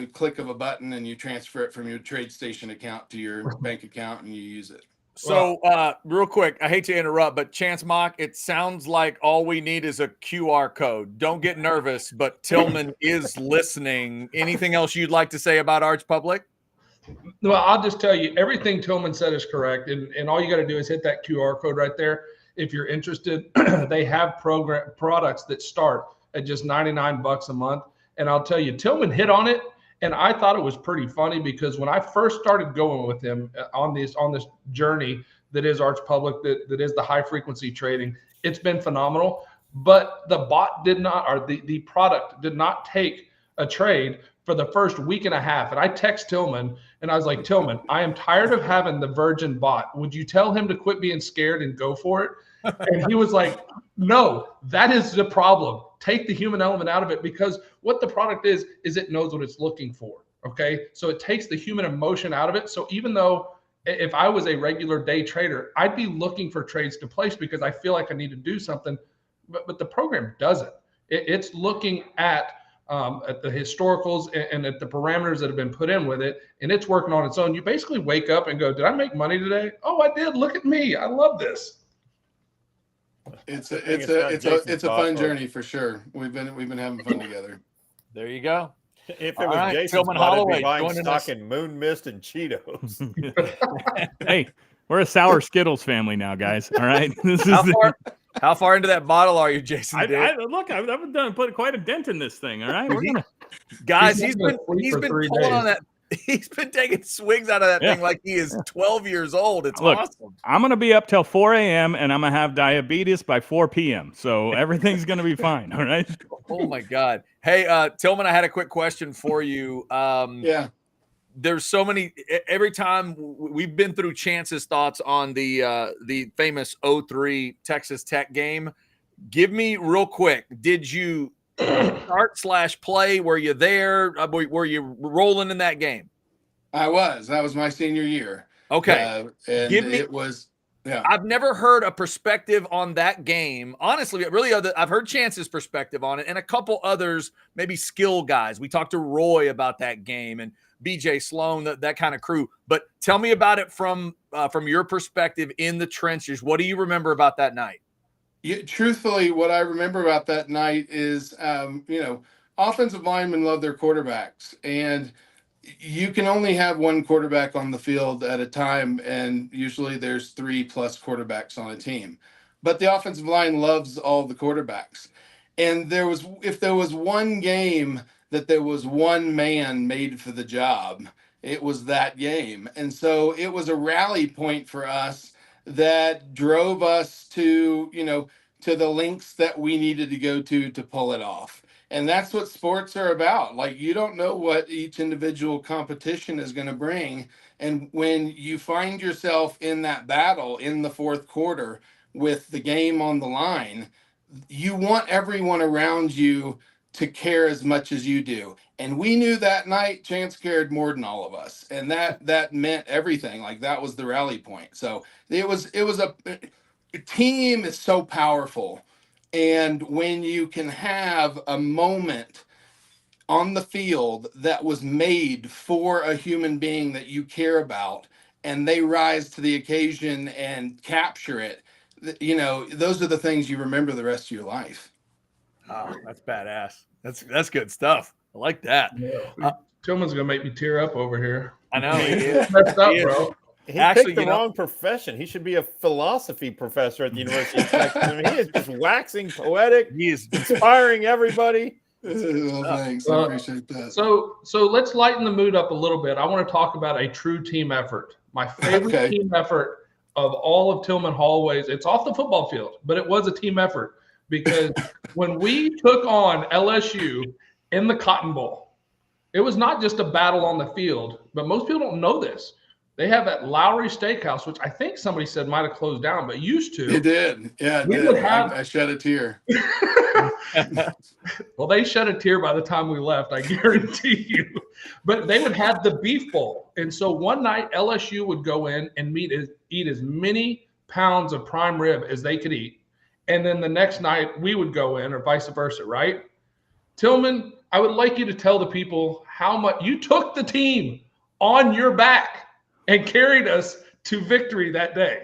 click of a button and you transfer it from your TradeStation account to your bank account and you use it. So real quick, I hate to interrupt, but Chance Mock, it sounds like all we need is a QR code. Don't get nervous, but Tillman is listening. Anything else you'd like to say about Arch Public? Well, I'll just tell you, everything Tillman said is correct. And all you got to do is hit that QR code right there. If you're interested, they have products that start at just $99 a month. And I'll tell you, Tillman hit on it. And I thought it was pretty funny because when I first started going with him on this journey that is Arch Public, that is the high frequency trading, it's been phenomenal. But the bot did not, or the product did not take a trade for the first week and a half. And I text Tillman and I was like, Tillman, I am tired of having the virgin bot. Would you tell him to quit being scared and go for it? And he was like, no, that is the problem. Take the human element out of it, because what the product is it knows what it's looking for. Okay. So it takes the human emotion out of it. So even though if I was a regular day trader, I'd be looking for trades to place because I feel like I need to do something, but the program doesn't. It's looking at the historicals and at the parameters that have been put in with it, and it's working on its own. You basically wake up and go, did I make money today? Oh, I did. Look at me. I love this. It's a fun journey for sure. We've been having fun together. There you go. If it was Jason's Tillman bot, Holloway I'd be buying joining stock us. in Moon Mist and Cheetos. Hey, we're a sour Skittles family now, guys. All right. This is How far into that bottle are you, Jason? I've put quite a dent in this thing. All right, guys, he's been pulling on that. He's been taking swings out of that thing like he is 12 years old. It's Look, awesome. I'm going to be up till 4 a.m. and I'm going to have diabetes by 4 p.m. So everything's going to be fine. All right. Oh my God. Hey, Tillman, I had a quick question for you. Yeah. There's so many. Every time we've been through Chance's thoughts on the famous 03 Texas Tech game. Give me real quick. Did you start/play? Were you there? Were you rolling in that game? I was. That was my senior year. Okay. And it was. Yeah. I've never heard a perspective on that game. Honestly, really, I've heard Chance's perspective on it and a couple others, maybe skill guys. We talked to Roy about that game and BJ Sloan, that kind of crew. But tell me about it from your perspective in the trenches. What do you remember about that night? Yeah, truthfully, what I remember about that night is, offensive linemen love their quarterbacks, and you can only have one quarterback on the field at a time, and usually there's 3+ quarterbacks on a team. But the offensive line loves all the quarterbacks. And if there was one game that there was one man made for the job, it was that game. And so it was a rally point for us that drove us to the links that we needed to go to pull it off. And that's what sports are about. Like, you don't know what each individual competition is going to bring. And when you find yourself in that battle in the fourth quarter with the game on the line, you want everyone around you to care as much as you do. And we knew that night Chance cared more than all of us. And that meant everything. Like, that was the rally point. So it was a team is so powerful. And when you can have a moment on the field that was made for a human being that you care about, and they rise to the occasion and capture it, those are the things you remember the rest of your life. Oh, that's badass. That's good stuff. I like that. Tillman's gonna make me tear up over here. I know. He is. Messed up, bro. He Actually, picked the wrong profession. He should be a philosophy professor at the University of Texas. I mean, he is just waxing poetic. He is inspiring everybody. Well, thanks. I appreciate that. So let's lighten the mood up a little bit. I want to talk about a true team effort. My favorite team effort of all of Tillman Holloway's. It's off the football field, but it was a team effort because when we took on LSU in the Cotton Bowl, it was not just a battle on the field, but most people don't know this. They have that Lowry Steakhouse, which I think somebody said might have closed down, but used to. It did. Yeah, it did. I shed a tear. Well, they shed a tear by the time we left, I guarantee you. But they would have the beef bowl. And so one night, LSU would go in and eat as many pounds of prime rib as they could eat. And then the next night, we would go in, or vice versa, right? Tillman, I would like you to tell the people how much you took the team on your back and carried us to victory that day.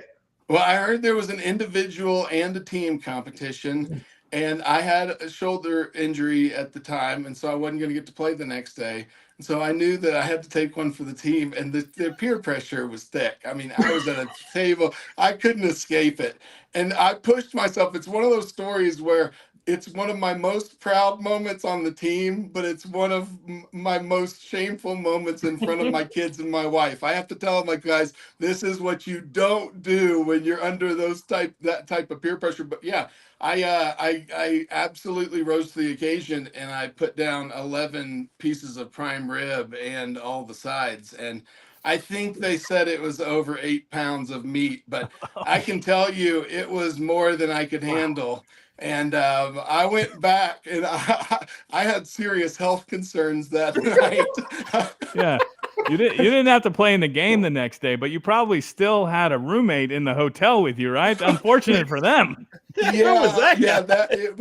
Well, I heard there was an individual and a team competition, and I had a shoulder injury at the time, and so I wasn't going to get to play the next day. And so I knew that I had to take one for the team, and the peer pressure was thick. I mean, I was at a table. I couldn't escape it. And I pushed myself. It's one of those stories where it's one of my most proud moments on the team, but it's one of my most shameful moments in front of my kids and my wife. I have to tell them, like, guys, this is what you don't do when you're under that type of peer pressure. But yeah, I absolutely rose to the occasion, and I put down 11 pieces of prime rib and all the sides. And I think they said it was over 8 pounds of meat, but I can tell you it was more than I could handle. And I went back, and I had serious health concerns that night. Yeah, you didn't have to play in the game the next day, but you probably still had a roommate in the hotel with you, right? Unfortunate for them. It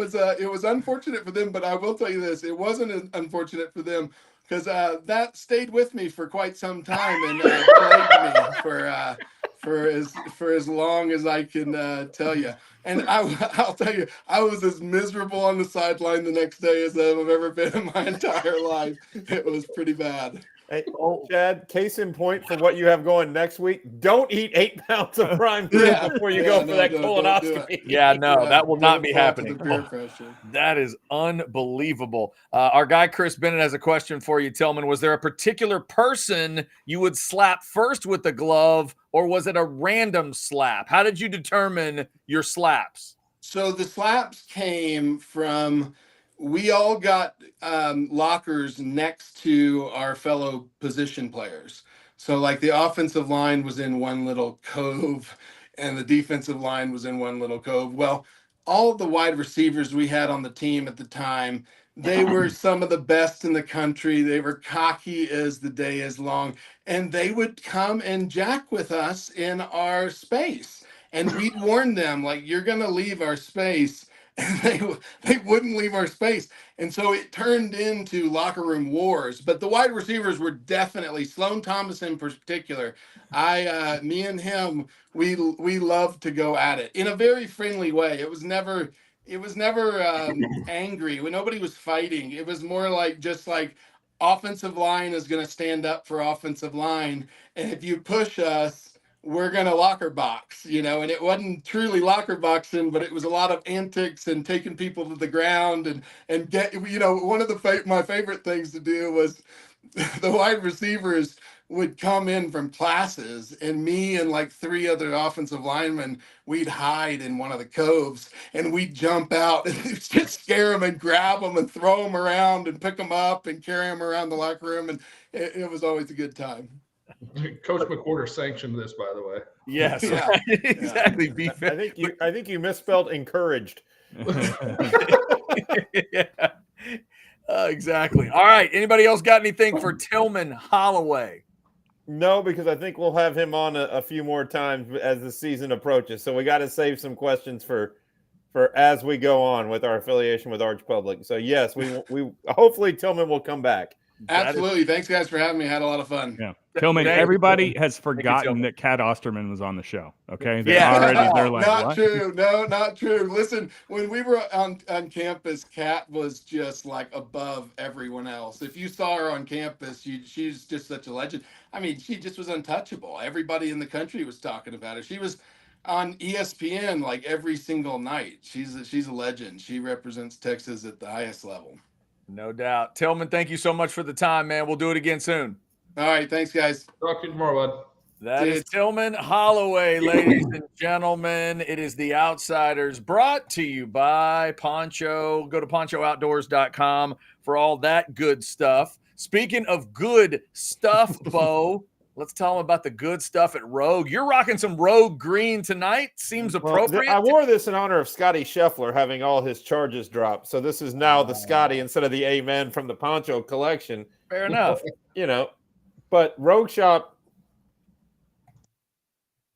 was unfortunate for them, but I will tell you this: it wasn't unfortunate for them because that stayed with me for quite some time and plagued me for as long as I can tell you. And I'll tell you, I was as miserable on the sideline the next day as I've ever been in my entire life. It was pretty bad. Hey, Chad, case in point for what you have going next week, don't eat 8 pounds of prime rib before you go for that colonoscopy. Yeah, no, that will not be fall to happening. the peer pressure. That is unbelievable. Our guy Chris Bennett has a question for you, Tillman. Was there a particular person you would slap first with the glove, or was it a random slap? How did you determine your slaps? So the slaps came from, we all got lockers next to our fellow position players. So like the offensive line was in one little cove and the defensive line was in one little cove. Well, all of the wide receivers we had on the team at the time, they were some of the best in the country. They were cocky as the day is long, and they would come and jack with us in our space. And we'd warn them, like, you're going to leave our space. And they wouldn't leave our space. And so it turned into locker room wars. But the wide receivers were definitely, Sloan Thomas in particular, me and him, we loved to go at it in a very friendly way. It was never angry. When nobody was fighting, it was more like just like offensive line is going to stand up for offensive line. And if you push us, we're going to locker box, and it wasn't truly locker boxing, but it was a lot of antics and taking people to the ground and get, one of my favorite things to do was the wide receivers would come in from classes, and me and like 3 other offensive linemen, we'd hide in one of the coves and we'd jump out and just scare them and grab them and throw them around and pick them up and carry them around the locker room. And it was always a good time. Coach McWhorter sanctioned this, by the way. Yes, Yeah. right. Exactly. I think you misspelled encouraged. Yeah. Exactly. All right. Anybody else got anything for Tillman Holloway? No, because I think we'll have him on a few more times as the season approaches. So we got to save some questions for as we go on with our affiliation with Arch Public. So yes, we hopefully Tillman will come back. Absolutely. Thanks, guys, for having me. I had a lot of fun. Yeah. Tillman, Thank you, everybody Tillman. has forgotten that Kat Osterman was on the show. Okay. They're like, not what? true. No, not true. Listen, when we were on campus, Kat was just like above everyone else. If you saw her on campus, she's just such a legend. I mean, she just was untouchable. Everybody in the country was talking about her. She was on ESPN like every single night. She's a legend. She represents Texas at the highest level. No doubt. Tillman, thank you so much for the time, man. We'll do it again soon. All right. Thanks, guys. Talk to you tomorrow, bud. That is Tillman Holloway, ladies and gentlemen. It is The Outsiders, brought to you by Poncho. Go to ponchooutdoors.com for all that good stuff. Speaking of good stuff, Bo, let's tell them about the good stuff at Rogue. You're rocking some Rogue green tonight. Seems appropriate. Well, I wore this in honor of Scotty Scheffler having all his charges dropped. So this is now the Scotty instead of the Amen from the Poncho collection. Fair enough. But Rogue Shop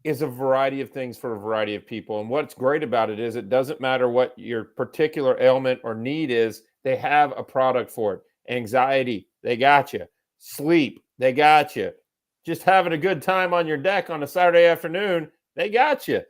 is a variety of things for a variety of people. And what's great about it is it doesn't matter what your particular ailment or need is. They have a product for it. Anxiety, they got you. Sleep, they got you. Just having a good time on your deck on a Saturday afternoon, they got you.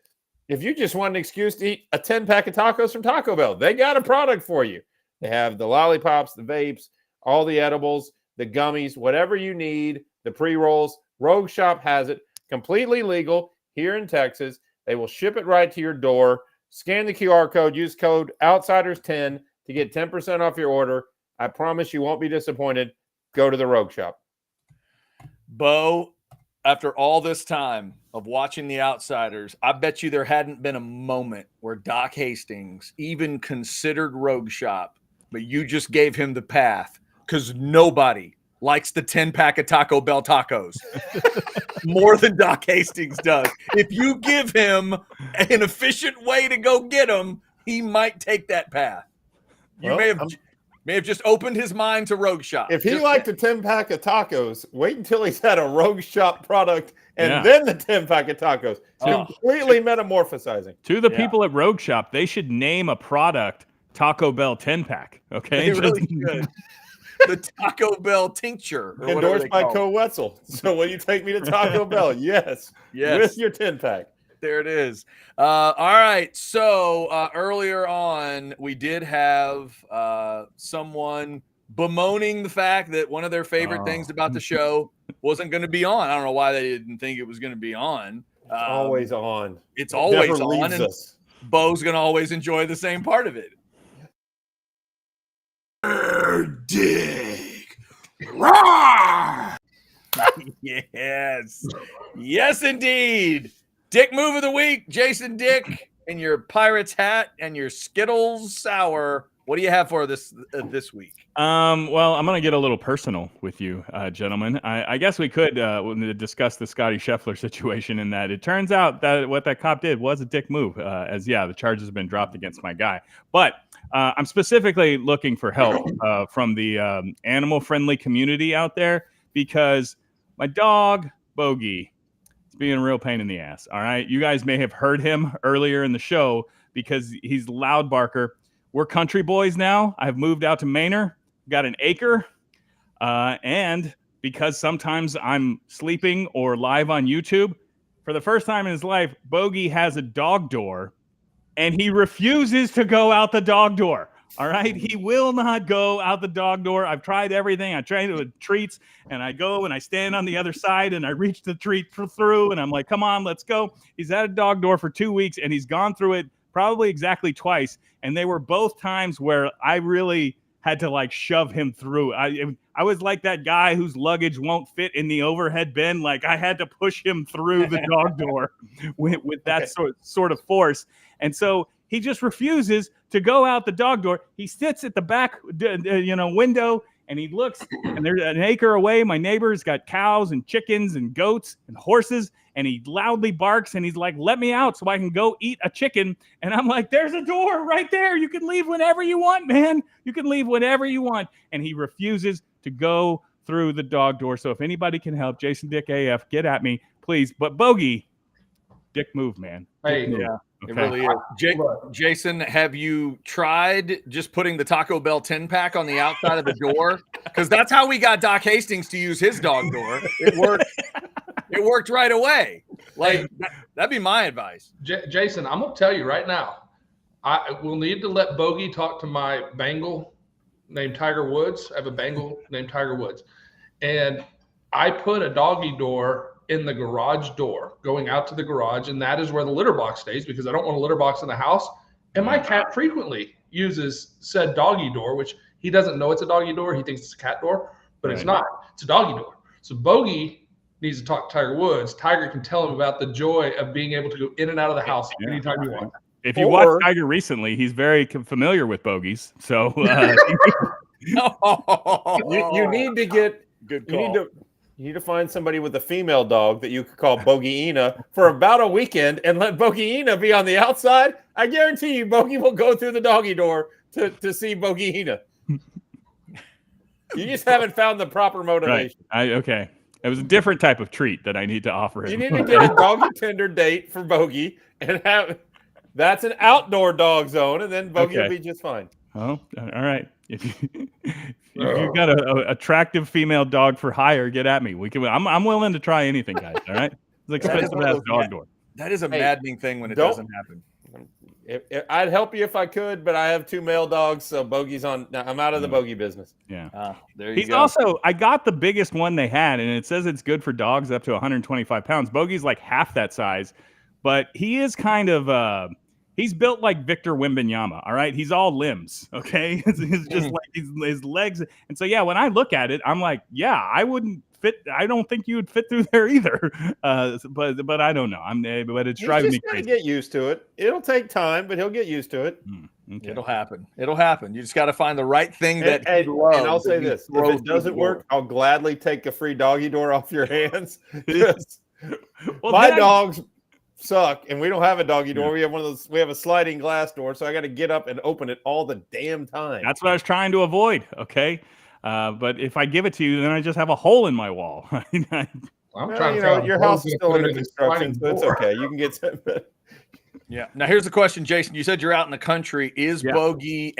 If you just want an excuse to eat a 10-pack of tacos from Taco Bell, they got a product for you. They have the lollipops, the vapes, all the edibles, the gummies, whatever you need, the pre-rolls. Rogue Shop has it, completely legal here in Texas. They will ship it right to your door. Scan the QR code, use code OUTSIDERS10 to get 10% off your order. I promise you won't be disappointed. Go to the Rogue Shop. Bo, after all this time of watching The Outsiders, I bet you there hadn't been a moment where Doc Hastings even considered Rogue Shop, but you just gave him the path because nobody likes the 10-pack of Taco Bell tacos more than Doc Hastings does. If you give him an efficient way to go get them, he might take that path. You may have just opened his mind to Rogue Shop. If he liked a 10-pack of tacos, wait until he's had a Rogue Shop product and then the 10-pack of tacos. Completely metamorphosizing. To the people at Rogue Shop, they should name a product Taco Bell 10-pack. Okay, they really should. The Taco Bell tincture. Endorsed by Co Wetzel. So will you take me to Taco Bell? Yes. With your 10-pack. There it is. All right. So earlier on, we did have someone bemoaning the fact that one of their favorite things about the show wasn't going to be on. I don't know why they didn't think it was going to be on. Always on. It's always Never on, leaves and us. Bo's going to always enjoy the same part of it. Dick. Yes, indeed. Dick move of the week, Jason Dick, in your Pirates hat and your Skittles sour. What do you have for this week? Well, I'm going to get a little personal with you, gentlemen. I guess we could discuss the Scotty Scheffler situation in that it turns out that what that cop did was a dick move, the charges have been dropped against my guy. But I'm specifically looking for help from the animal-friendly community out there because my dog, Bogey, is being a real pain in the ass, all right? You guys may have heard him earlier in the show because he's a loud barker. We're country boys now. I've moved out to Manor, got an acre, and because sometimes I'm sleeping or live on YouTube, for the first time in his life, Bogey has a dog door, and he refuses to go out the dog door. All right, he will not go out the dog door. I've tried everything. I tried it with treats, and I go and I stand on the other side, and I reach the treat through, and I'm like, "Come on, let's go." He's at a dog door for 2 weeks, and he's gone through it probably exactly twice, and they were both times where I really had to like shove him through. I was like that guy whose luggage won't fit in the overhead bin. Like I had to push him through the dog door with that sort of force. And so he just refuses to go out the dog door. He sits at the back, window, and he looks, and there's an acre away. My neighbor's got cows and chickens and goats and horses, and he loudly barks, and he's like, "Let me out so I can go eat a chicken." And I'm like, "There's a door right there. You can leave whenever you want, man. You can leave whenever you want." And he refuses to go through the dog door. So if anybody can help, Jason Dick AF, get at me, please. But Bogey, dick move, man. Hey, Dick move. Yeah. Okay. It really is. Jason, have you tried just putting the Taco Bell 10-pack on the outside of the door? Because that's how we got Doc Hastings to use his dog door. It worked. It worked right away. Like that'd be my advice. Jason, I'm gonna tell you right now. I will need to let Bogey talk to my Bengal named Tiger Woods. I have a Bengal named Tiger Woods, and I put a doggy door in the garage door going out to the garage, and that is where the litter box stays because I don't want a litter box in the house. And my cat frequently uses said doggy door, which he doesn't know it's a doggy door. He thinks it's a cat door, but it's not. It's a doggy door. So Bogey needs to talk to Tiger Woods. Tiger can tell him about the joy of being able to go in and out of the house anytime you want. If you watch Tiger recently, he's very familiar with bogeys. So you need to get good call. You need to find somebody with a female dog that you could call Bogeyina for about a weekend and let Bogeyina be on the outside. I guarantee you Bogey will go through the doggy door to see Bogeyina. You just haven't found the proper motivation. Right. Okay. It was a different type of treat that I need to offer him. You need to get a doggy tender date for Bogey and that's an outdoor dog zone, and then Bogey will be just fine. Oh, all right. If you've got an attractive female dog for hire, get at me. I'm willing to try anything, guys. All right. It's expensive as dog door. That is a maddening thing when it doesn't happen. I'd help you if I could, but I have 2 male dogs, so Bogey's on. I'm out of the Bogey business. Yeah. There you He's go. also, I got the biggest one they had, and it says it's good for dogs up to 125 pounds. Bogey's like half that size, but he is kind of he's built like Victor Wembanyama, all right? He's all limbs, okay? It's just like his legs. And so, yeah, when I look at it, I'm like, yeah, I wouldn't fit. I don't think you would fit through there either. But I don't know. But it's driving me crazy. Get used to it. It'll take time, but he'll get used to it. Okay. It'll happen. You just got to find the right thing that he loves. And I'll say this. If it doesn't work, I'll gladly take a free doggy door off your hands. My dogs suck, and we don't have a doggy door. We have one of those. We have a sliding glass door, so I got to get up and open it all the damn time. That's what I was trying to avoid. Okay, but if I give it to you, then I just have a hole in my wall. I'm trying to. Your house is still under construction, so it's okay. You can get some. Yeah. Now here's the question, Jason. You said you're out in the country. Is Bogey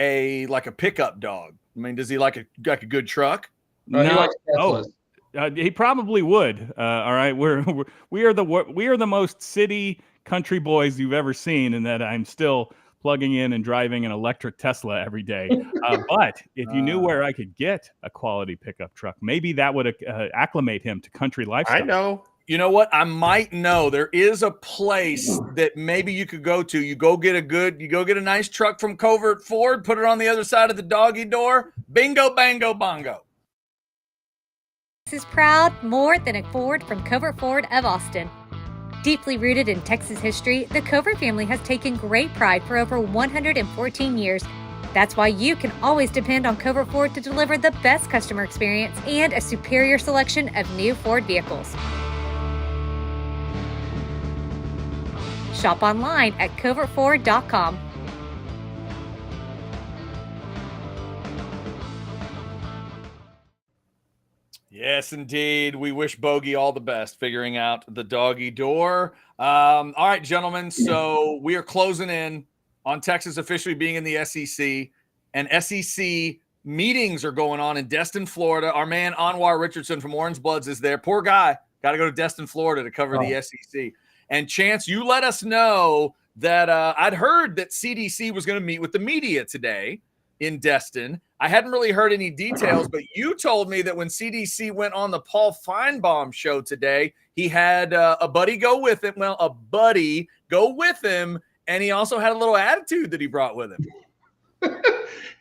like a pickup dog? I mean, does he like a good truck? No. He likes Teslas. He probably would. All right, we are the most city country boys you've ever seen, and that I'm still plugging in and driving an electric Tesla every day. But if you knew where I could get a quality pickup truck, maybe that would acclimate him to country lifestyle. I know. You know what? I might know. There is a place that maybe you could go to. You go get a nice truck from Covert Ford, put it on the other side of the doggy door. Bingo, bango, bongo. This is proud more than a Ford from Covert Ford of Austin. Deeply rooted in Texas history, the Covert family has taken great pride for over 114 years. That's why you can always depend on Covert Ford to deliver the best customer experience and a superior selection of new Ford vehicles. Shop online at covertford.com. Yes, indeed. We wish Bogey all the best figuring out the doggy door. All right, gentlemen. So we are closing in on Texas officially being in the SEC, and SEC meetings are going on in Destin, Florida. Our man Anwar Richardson from Orange Bloods is there. Poor guy. Got to go to Destin, Florida to cover the SEC. And Chance, you let us know that I'd heard that CDC was going to meet with the media today in Destin. I hadn't really heard any details, but you told me that when CDC went on the Paul Feinbaum show today, he had a buddy go with him. Well, a buddy go with him, and he also had a little attitude that he brought with him.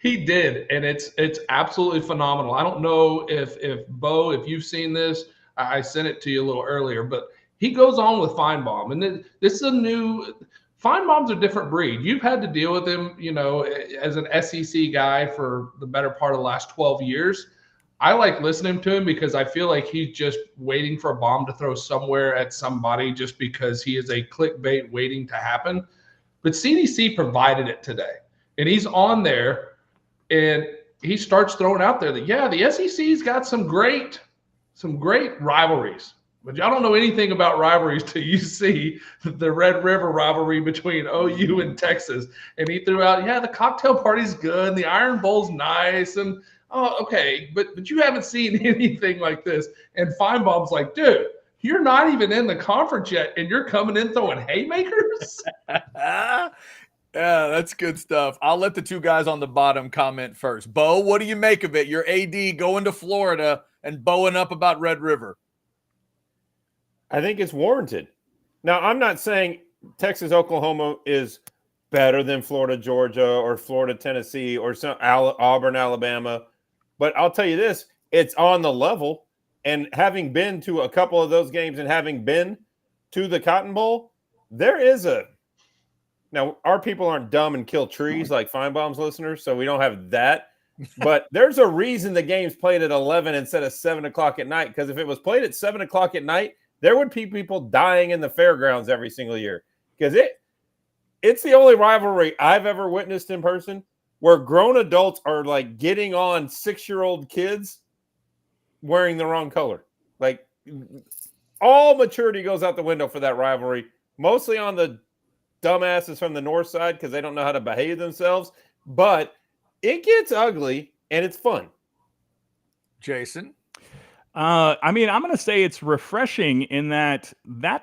He did, and it's absolutely phenomenal. I don't know if Bo, if you've seen this, I sent it to you a little earlier, but he goes on with Feinbaum, and this is a new. Feinbaum's a different breed. You've had to deal with him, as an SEC guy for the better part of the last 12 years. I like listening to him because I feel like he's just waiting for a bomb to throw somewhere at somebody just because he is a clickbait waiting to happen. But CDC provided it today, and he's on there, and he starts throwing out there that, the SEC's got some great rivalries. But y'all don't know anything about rivalries till you see the Red River rivalry between OU and Texas. And he threw out, the cocktail party's good, and the Iron Bowl's nice, and okay, but you haven't seen anything like this. And Feinbaum's like, dude, you're not even in the conference yet, and you're coming in throwing haymakers? Yeah, that's good stuff. I'll let the two guys on the bottom comment first. Bo, what do you make of it? Your AD going to Florida and bowing up about Red River. I think it's warranted. Now, I'm not saying Texas, Oklahoma is better than Florida, Georgia, or Florida, Tennessee, or Auburn, Alabama. But I'll tell you this, it's on the level. And having been to a couple of those games and having been to the Cotton Bowl, there is now, our people aren't dumb and kill trees like Feinbaum's listeners, so we don't have that. But there's a reason the game's played at 11 instead of 7 o'clock at night, because if it was played at 7 o'clock at night, there would be people dying in the fairgrounds every single year, because it's the only rivalry I've ever witnessed in person where grown adults are like getting on 6-year-old kids wearing the wrong color. Like, all maturity goes out the window for that rivalry, mostly on the dumbasses from the north side because they don't know how to behave themselves. But it gets ugly and it's fun. Jason? I'm going to say it's refreshing in that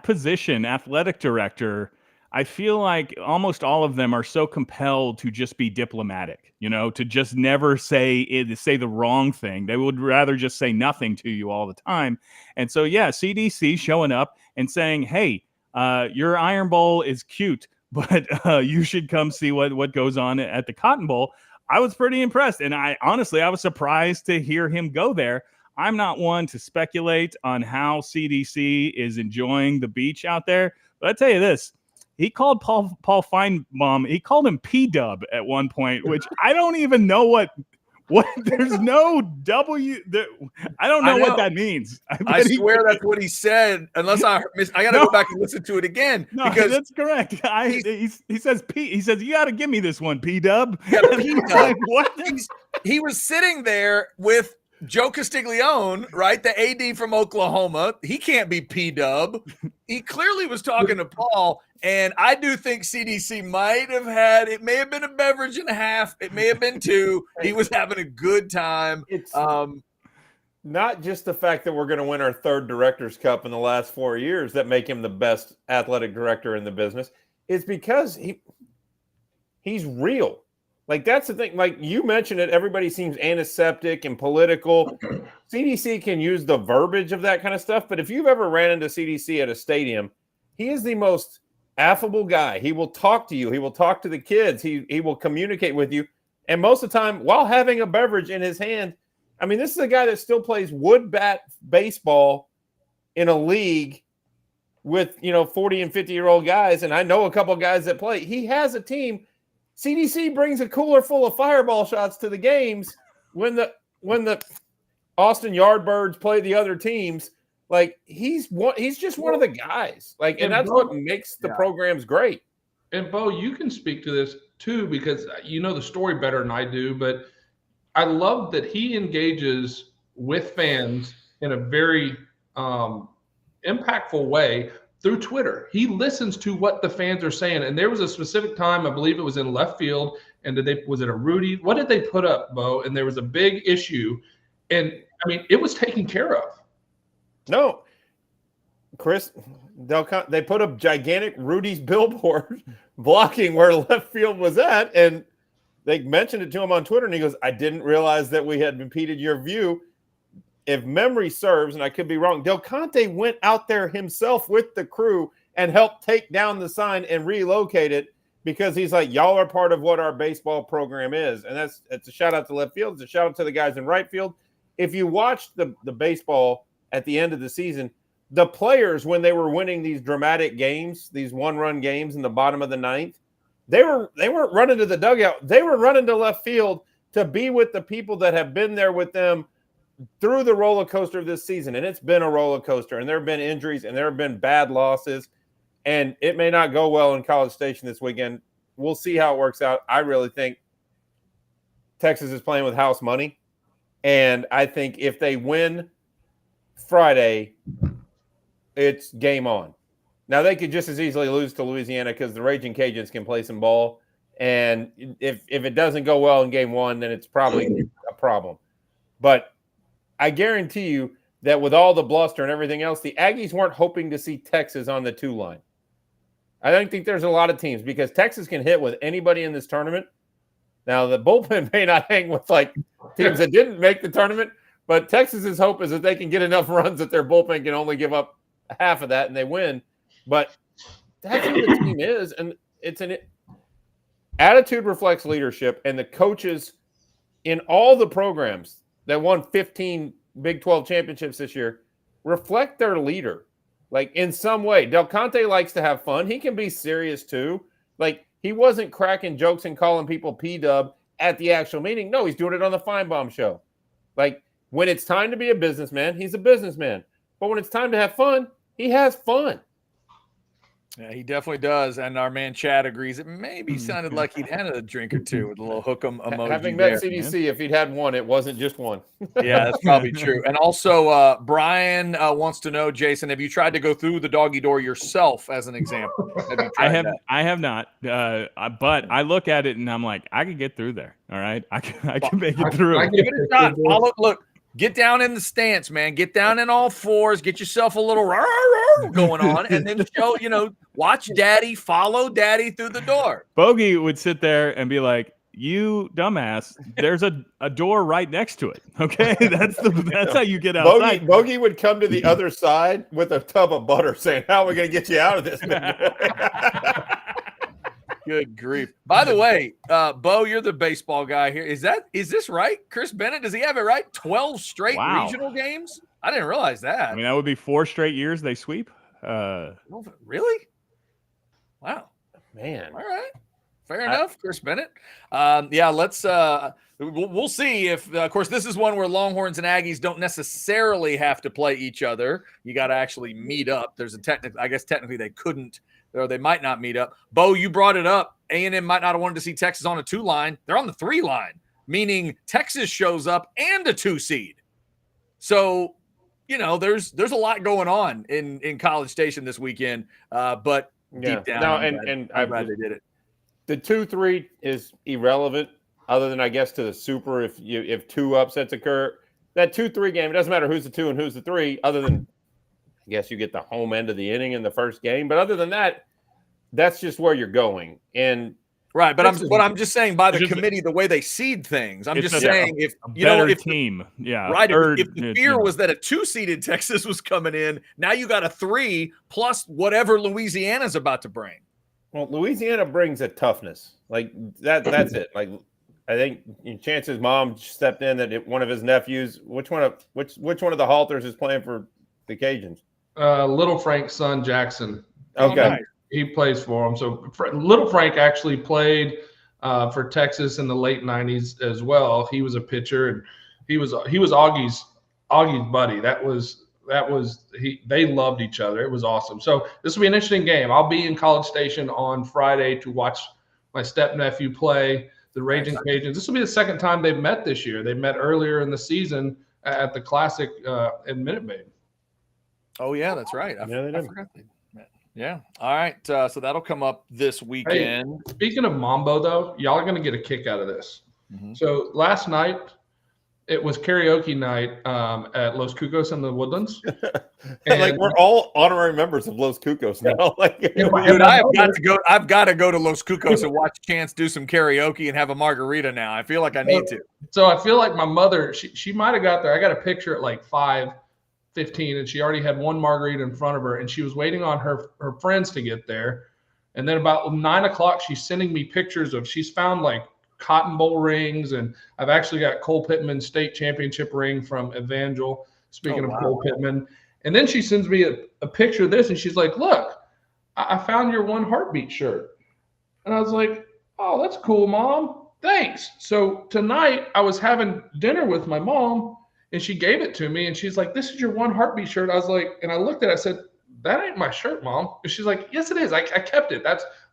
position, athletic director, I feel like almost all of them are so compelled to just be diplomatic, to just never say the wrong thing. They would rather just say nothing to you all the time. And so, CDC showing up and saying, hey, your Iron Bowl is cute, but you should come see what goes on at the Cotton Bowl. I was pretty impressed. And I was surprised to hear him go there. I'm not one to speculate on how CDC is enjoying the beach out there, but I tell you this, he called Paul Feinbaum, he called him P-Dub at one point, which I don't even know what there's no W. I don't know what that means. I swear that's what he said, unless I got to go back and listen to it again. No, because that's correct. He says P. He says, you got to give me this one, P-Dub. Yeah, P-Dub. What? He was sitting there with Joe Castiglione, right? The AD from Oklahoma. He can't be P-Dub. He clearly was talking to Paul, and I do think CDC might have had, it may have been a beverage and a half. It may have been 2. He was having a good time. It's not just the fact that we're going to win our 3rd Director's Cup in the last 4 years that make him the best athletic director in the business. It's because he's real. Like, that's the thing. Like, you mentioned it, everybody seems antiseptic and political. CDC can use the verbiage of that kind of stuff, but if you've ever ran into CDC at a stadium, he is the most affable guy. He will talk to you. He will talk to the kids. He will communicate with you. And most of the time, while having a beverage in his hand, I mean, this is a guy that still plays wood bat baseball in a league with, 40 and 50-year-old guys. And I know a couple of guys that play. He has a team. CDC brings a cooler full of fireball shots to the games when the Austin Yardbirds play the other teams. Like, he's just one of the guys. Like, and that's what makes the programs great. And Bo, you can speak to this too, because you know the story better than I do, but I love that he engages with fans in a very impactful way through Twitter. He listens to what the fans are saying. And there was a specific time, I believe it was in left field, and was it a Rudy? What did they put up, Bo? And there was a big issue. And I mean, it was taken care of. No, Chris, they put up gigantic Rudy's billboard blocking where left field was at, and they mentioned it to him on Twitter, and he goes, I didn't realize that we had impeded your view. If memory serves, and I could be wrong, Del Conte went out there himself with the crew and helped take down the sign and relocate it, because he's like, y'all are part of what our baseball program is. And it's a shout out to left field. It's a shout out to the guys in right field. If you watched the baseball at the end of the season, the players, when they were winning these dramatic games, these one-run games in the bottom of the ninth, they weren't running to the dugout. They were running to left field to be with the people that have been there with them through the roller coaster of this season. And it's been a roller coaster, and there have been injuries, and there have been bad losses, and it may not go well in College Station this weekend. We'll see how it works out. I really think Texas is playing with house money, and I think if they win Friday, it's game on. Now, they could just as easily lose to Louisiana because the Raging Cajuns can play some ball. And if it doesn't go well in game one, then it's probably a problem. But I guarantee you that with all the bluster and everything else, the Aggies weren't hoping to see Texas on the 2 line. I don't think there's a lot of teams, because Texas can hit with anybody in this tournament. Now, the bullpen may not hang with like teams that didn't make the tournament, but Texas's hope is that they can get enough runs that their bullpen can only give up half of that and they win. But that's who the team is, and it's an attitude reflects leadership, and the coaches in all the programs that won 15 Big 12 championships this year reflect their leader. Like, in some way, Del Conte likes to have fun. He can be serious too. Like, he wasn't cracking jokes and calling people P-dub at the actual meeting. No, he's doing it on the Feinbaum show. Like, when it's time to be a businessman, he's a businessman. But when it's time to have fun, he has fun. Yeah, he definitely does. And our man Chad agrees. It maybe sounded like he'd had a drink or two with a little hook 'em emoji. Having met CDC, if he'd had one, it wasn't just one. Yeah, that's probably true. And also, Brian wants to know, Jason, have you tried to go through the doggy door yourself as an example? I have not. But I look at it and I'm like, I could get through there. All right, I can make it through. Give it a shot. Look. Get down in the stance, man. Get down in all fours. Get yourself a little going on, and then show, watch Daddy, follow Daddy through the door. Bogey would sit there and be like, "You dumbass! There's a door right next to it. Okay, that's how you get outside." Bogey would come to the other side with a tub of butter, saying, "How are we going to get you out of this?" Good grief. By the way, Bo, you're the baseball guy here. Is this right? Chris Bennett, does he have it right? 12 straight regional games? I didn't realize that. I mean, that would be 4 straight years they sweep. Really? Wow. Man. All right. Fair enough, Chris Bennett. Let's we'll see if, of course, this is one where Longhorns and Aggies don't necessarily have to play each other. You got to actually meet up. There's technically they couldn't, or they might not meet up. Bo, you brought it up. A&M might not have wanted to see Texas on a 2 line. They're on the 3 line, meaning Texas shows up and a 2 seed. So, there's a lot going on in College Station this weekend. But deep down, I'm glad they did it. The 2-3 is irrelevant, other than I guess to the Super. If 2 upsets occur, that 2-3 game, it doesn't matter who's the 2 and who's the 3, other than I guess you get the home end of the inning in the first game. But other than that, that's just where you're going. And Right, but I'm just saying by the It's just- committee, the way they seed things. I'm It's just a- saying if a you know better if team, yeah, right, third, if the fear was that a 2-seeded Texas was coming in, now you got a 3 plus whatever Louisiana's about to bring. Well, Louisiana brings a toughness like that. That's it. Like I think Chance's mom stepped in that one of his nephews. Which one of the Halters is playing for the Cajuns? Little Frank's son Jackson. Okay. nice. He plays for him. So Little Frank actually played for Texas in the late '90s as well. He was a pitcher, and he was Augie's buddy. They loved each other. It was awesome. So this will be an interesting game. I'll be in College Station on Friday to watch my stepnephew play the Raging Cajuns. This will be the second time they've met this year. They met earlier in the season at the Classic in Minute Maid. Oh yeah, that's right. I Yeah, they did. forgot they met. Yeah. All right. So that'll come up this weekend. Hey, speaking of Mambo, though, y'all are going to get a kick out of this. Mhm. So last night, it was karaoke night at Los Cucos in the Woodlands. Like we're all honorary members of Los Cucos now. Like, Dude, I've got to go to Los Cucos and watch Chance do some karaoke and have a margarita now. I feel like I need to. So I feel like my mother, she might have got there. I got a picture at like 5:15, and she already had one margarita in front of her, and she was waiting on her friends to get there. And then about 9 o'clock, she's sending me pictures she's found like Cotton Bowl rings, and I've actually got Cole Pittman's state championship ring from Evangel. Speaking of Cole Pittman. And then she sends me a picture of this, and she's like, look, I found your One Heartbeat shirt. And I was like, oh, that's cool, Mom. Thanks. So tonight I was having dinner with my mom, and she gave it to me, and she's like, this is your One Heartbeat shirt. I was like, and I looked at it, I said, that ain't my shirt, Mom. And she's like, yes, it is. I kept it.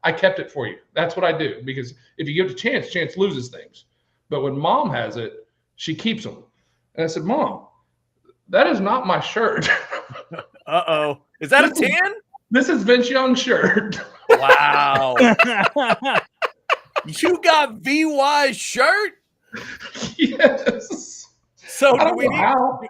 I kept it for you. That's what I do, because if you give it a Chance loses things. But when Mom has it, she keeps them. And I said, Mom, that is not my shirt. Uh-oh. Is that a 10? This is Vince Young's shirt. Wow. You got VY's shirt? Yes. So I don't know how.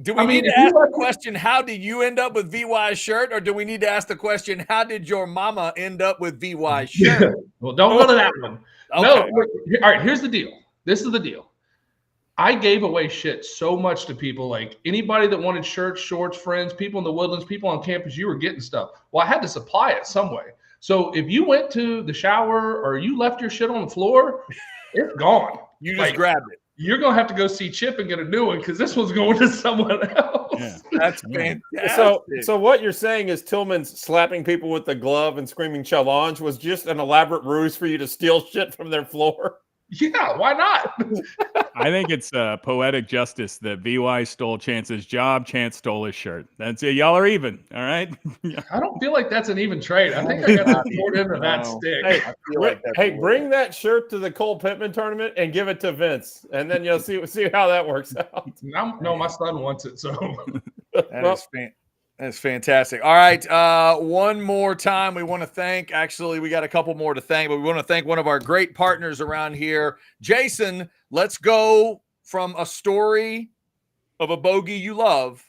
do we need to ask the question, how did you end up with VY's shirt? Or do we need to ask the question, how did your mama end up with VY's shirt? Well, don't go to that one. Okay. No. All right, here's the deal. This is the deal. I gave away shit so much to people. Like anybody that wanted shirts, shorts, friends, people in the Woodlands, people on campus, you were getting stuff. Well, I had to supply it some way. So if you went to the shower or you left your shit on the floor, it's gone. You just grabbed it. You're going to have to go see Chip and get a new one, because this one's going to someone else. Yeah. That's fantastic. So what you're saying is Tillman's slapping people with the glove and screaming challenge was just an elaborate ruse for you to steal shit from their floor? Yeah, why not? I think it's poetic justice that VY stole Chance's job. Chance stole his shirt. That's it. Y'all are even. All right. I don't feel like that's an even trade. I think I got the short end of that stick. Hey, bring that shirt to the Cole Pittman tournament and give it to Vince, and then you'll see how that works out. No, my son wants it. So That's fantastic. All right. One more time, we want to thank, actually, we got a couple more to thank, but we want to thank one of our great partners around here. Jason, let's go from a story of a bogey you love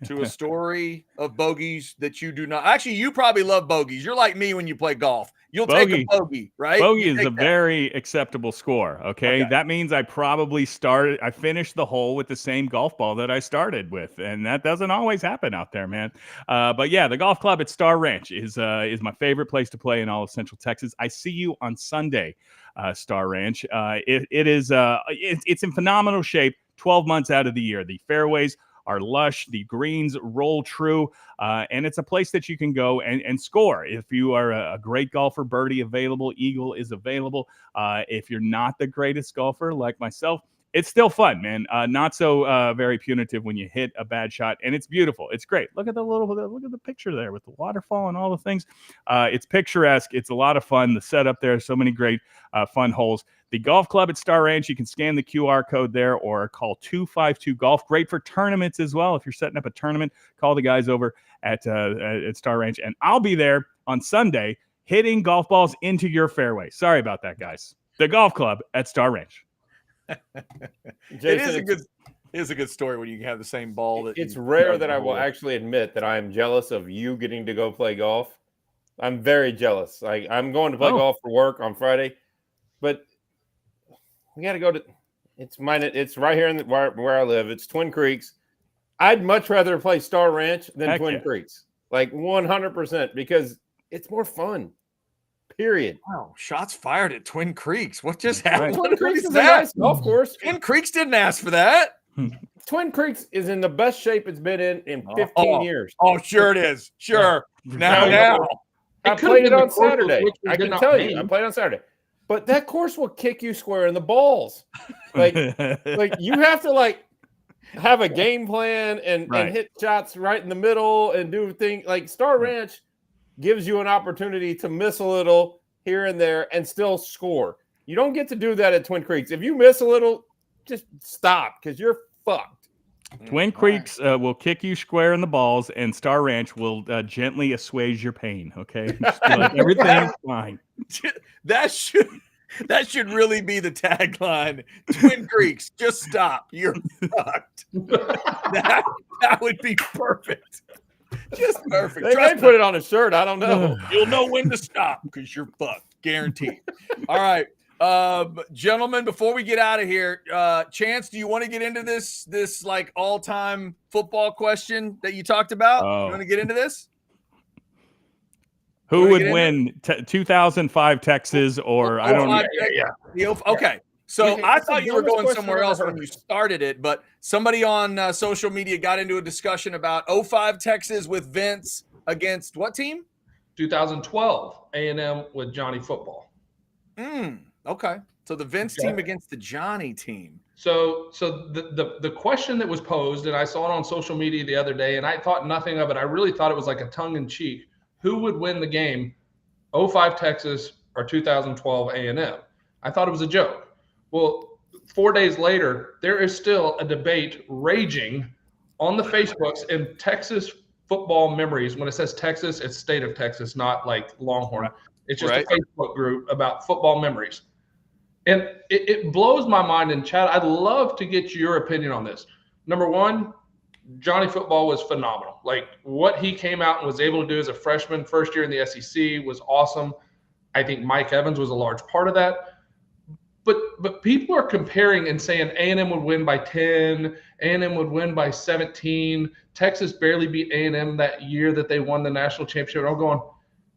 to a story of bogeys that you do not. Actually, you probably love bogeys. You're like me when you play golf. You'll take a bogey, right? Bogey is a very acceptable score. Okay? That means I finished the hole with the same golf ball that I started with. And that doesn't always happen out there, man. But yeah, the golf club at Star Ranch is my favorite place to play in all of Central Texas. I see you on Sunday, Star Ranch. It's in phenomenal shape 12 months out of the year. The fairways are lush, the greens roll true, and it's a place that you can go and score. If you are a great golfer, birdie available, eagle is available. If you're not the greatest golfer like myself, it's still fun, man. Not so very punitive when you hit a bad shot, and it's beautiful. It's great. Look at the picture there with the waterfall and all the things. It's picturesque. It's a lot of fun. The setup there, so many great fun holes. The golf club at Star Ranch, you can scan the QR code there or call 252-GOLF. Great for tournaments as well. If you're setting up a tournament, call the guys over at Star Ranch, and I'll be there on Sunday hitting golf balls into your fairway. Sorry about that, guys. The golf club at Star Ranch. Jason, it is a good story when you have the same ball. It's rare that I will actually admit that I am jealous of you getting to go play golf. I'm very jealous. I'm going to play golf for work on Friday. but we got to go to. It's mine. It's right here where I live. It's Twin Creeks. I'd much rather play Star Ranch than Twin Creeks, like 100%, because it's more fun. Period. Wow, shots fired at Twin Creeks. What just happened? Twin Creeks is a that? nice golf course. Twin Creeks didn't ask for that. Twin Creeks is in the best shape it's been in 15 years. Oh, sure it is. Sure. Now. I played it on Saturday. I can tell you, I played on Saturday. But that course will kick you square in the balls. Like you have to have a game plan and hit shots right in the middle and do things like Star Ranch gives you an opportunity to miss a little here and there and still score. You don't get to do that at Twin Creeks. If you miss a little, just stop because you're fucked. Twin Creeks will kick you square in the balls, and Star Ranch will gently assuage your pain. Okay, everything's fine. That should really be the tagline. Twin Creeks, just stop. You're fucked. That would be perfect. Just perfect. They might put it on a shirt. I don't know. You'll know when to stop because you're fucked. Guaranteed. All right. Gentlemen, before we get out of here, Chance, do you want to get into this like all-time football question that you talked about? You want to get into this? Who would win 2005 Texas or I don't know? Yeah. Okay. So I thought you were going somewhere else when you started it, but somebody on social media got into a discussion about 05 Texas with Vince against what team? 2012 A&M with Johnny Football. Okay. So the Vince team against the Johnny team. So the question that was posed, and I saw it on social media the other day, and I thought nothing of it. I really thought it was like a tongue-in-cheek. Who would win the game, 05 Texas or 2012 A&M? I thought it was a joke. Well, 4 days later, there is still a debate raging on the Facebooks and Texas football memories. When it says Texas, it's state of Texas, not like Longhorn. It's just a Facebook group about football memories. And it blows my mind. And Chad, I'd love to get your opinion on this. Number one, Johnny Football was phenomenal. Like what he came out and was able to do as a freshman, first year in the SEC was awesome. I think Mike Evans was a large part of that. But people are comparing and saying A&M would win by 10, A&M would win by 17. Texas barely beat A&M that year that they won the national championship. I'm going,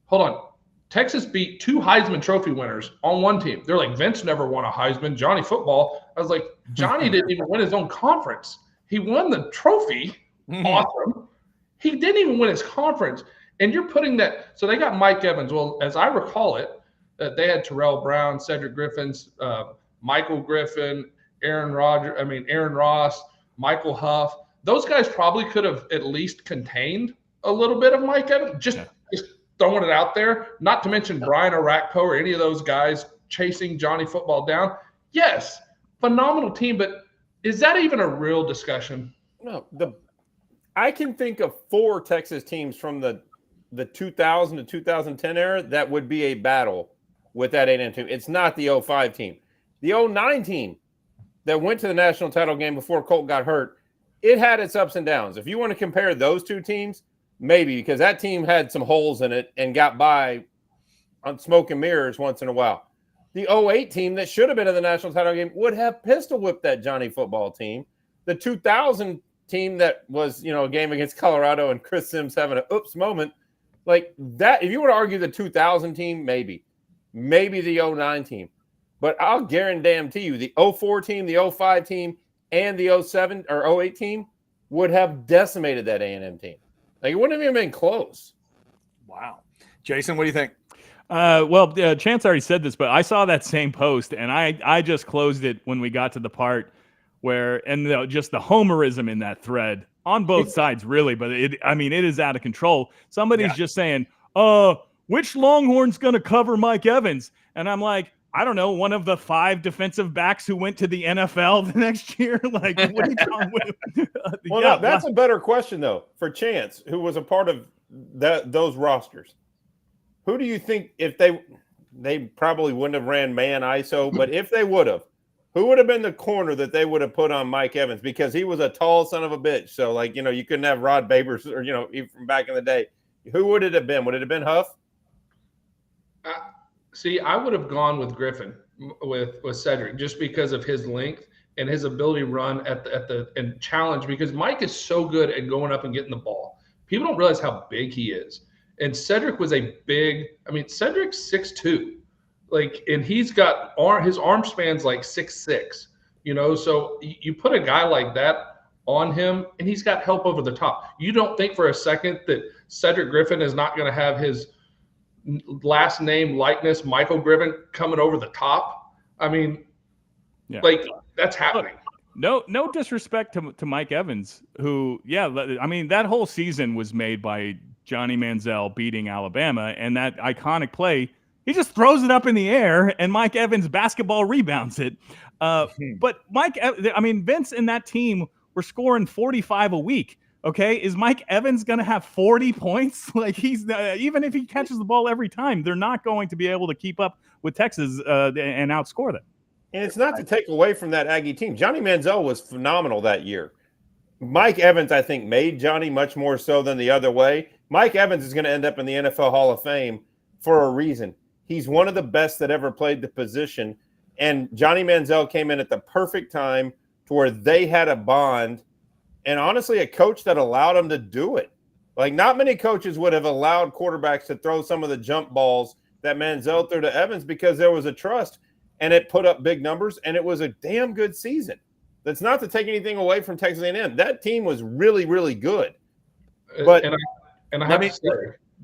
hold on. Texas beat 2 Heisman Trophy winners on one team. They're like, Vince never won a Heisman. Johnny Football. I was like, Johnny didn't even win his own conference. He won the trophy. Awesome. He didn't even win his conference. And you're putting that. So they got Mike Evans. Well, as I recall it, they had Terrell Brown, Cedric Griffins, Michael Griffin, Aaron Ross, Michael Huff. Those guys probably could have at least contained a little bit of Mike Evans. Just throwing it out there. Not to mention Brian Orakpo or any of those guys chasing Johnny Football down. Yes, phenomenal team, but is that even a real discussion? No. I can think of 4 Texas teams from the 2000 to 2010 era that would be a battle with that A&M team. It's not the 05 team. The 09 team that went to the national title game before Colt got hurt, it had its ups and downs. If you want to compare those two teams, maybe, because that team had some holes in it and got by on smoke and mirrors once in a while. The 08 team that should have been in the national title game would have pistol whipped that Johnny Football team. The 2000 team that was, a game against Colorado and Chris Sims having an oops moment, like that. If you want to argue the 2000 team, maybe the 09 team. But I'll guarantee you the 04 team, the 05 team, and the 07 or 08 team would have decimated that A&M team. Like it wouldn't have even been close. Wow. Jason, what do you think? Chance already said this, but I saw that same post, and I just closed it when we got to the part where, just the homerism in that thread on both sides, really. But it is out of control. Somebody's just saying, which Longhorn's going to cover Mike Evans? And I'm like, I don't know, one of the 5 defensive backs who went to the NFL the next year. Like, what are you talking about? No, that's a better question though for Chance, who was a part of those rosters. Who do you think, if they probably wouldn't have ran man ISO, but if they would have, who would have been the corner that they would have put on Mike Evans? Because he was a tall son of a bitch. So you couldn't have Rod Babers or, even from back in the day. Who would it have been? Would it have been Huff? See, I would have gone with Griffin. with Cedric just because of his length and his ability to run at the and challenge, because Mike is so good at going up and getting the ball. People don't realize how big he is. And Cedric was Cedric's 6'2", and he's got his arm span's like 6'6", so you put a guy like that on him and he's got help over the top. You don't think for a second that Cedric Griffin is not going to have his last name likeness, Michael Griffin, coming over the top? I mean, that's happening. No disrespect to Mike Evans, who, that whole season was made by Johnny Manziel beating Alabama, and that iconic play, he just throws it up in the air, and Mike Evans basketball rebounds it. But Vince and that team were scoring 45 a week. Okay, is Mike Evans going to have 40 points? He's even if he catches the ball every time, they're not going to be able to keep up with Texas and outscore them. And it's not to take away from that Aggie team. Johnny Manziel was phenomenal that year. Mike Evans, I think, made Johnny much more so than the other way. Mike Evans is going to end up in the NFL Hall of Fame for a reason. He's one of the best that ever played the position. And Johnny Manziel came in at the perfect time to where they had a bond. And honestly, a coach that allowed him to do it. Not many coaches would have allowed quarterbacks to throw some of the jump balls that Manziel threw to Evans because there was a trust. And it put up big numbers, and it was a damn good season. That's not to take anything away from Texas A&M. That team was really, really good. But I have to say,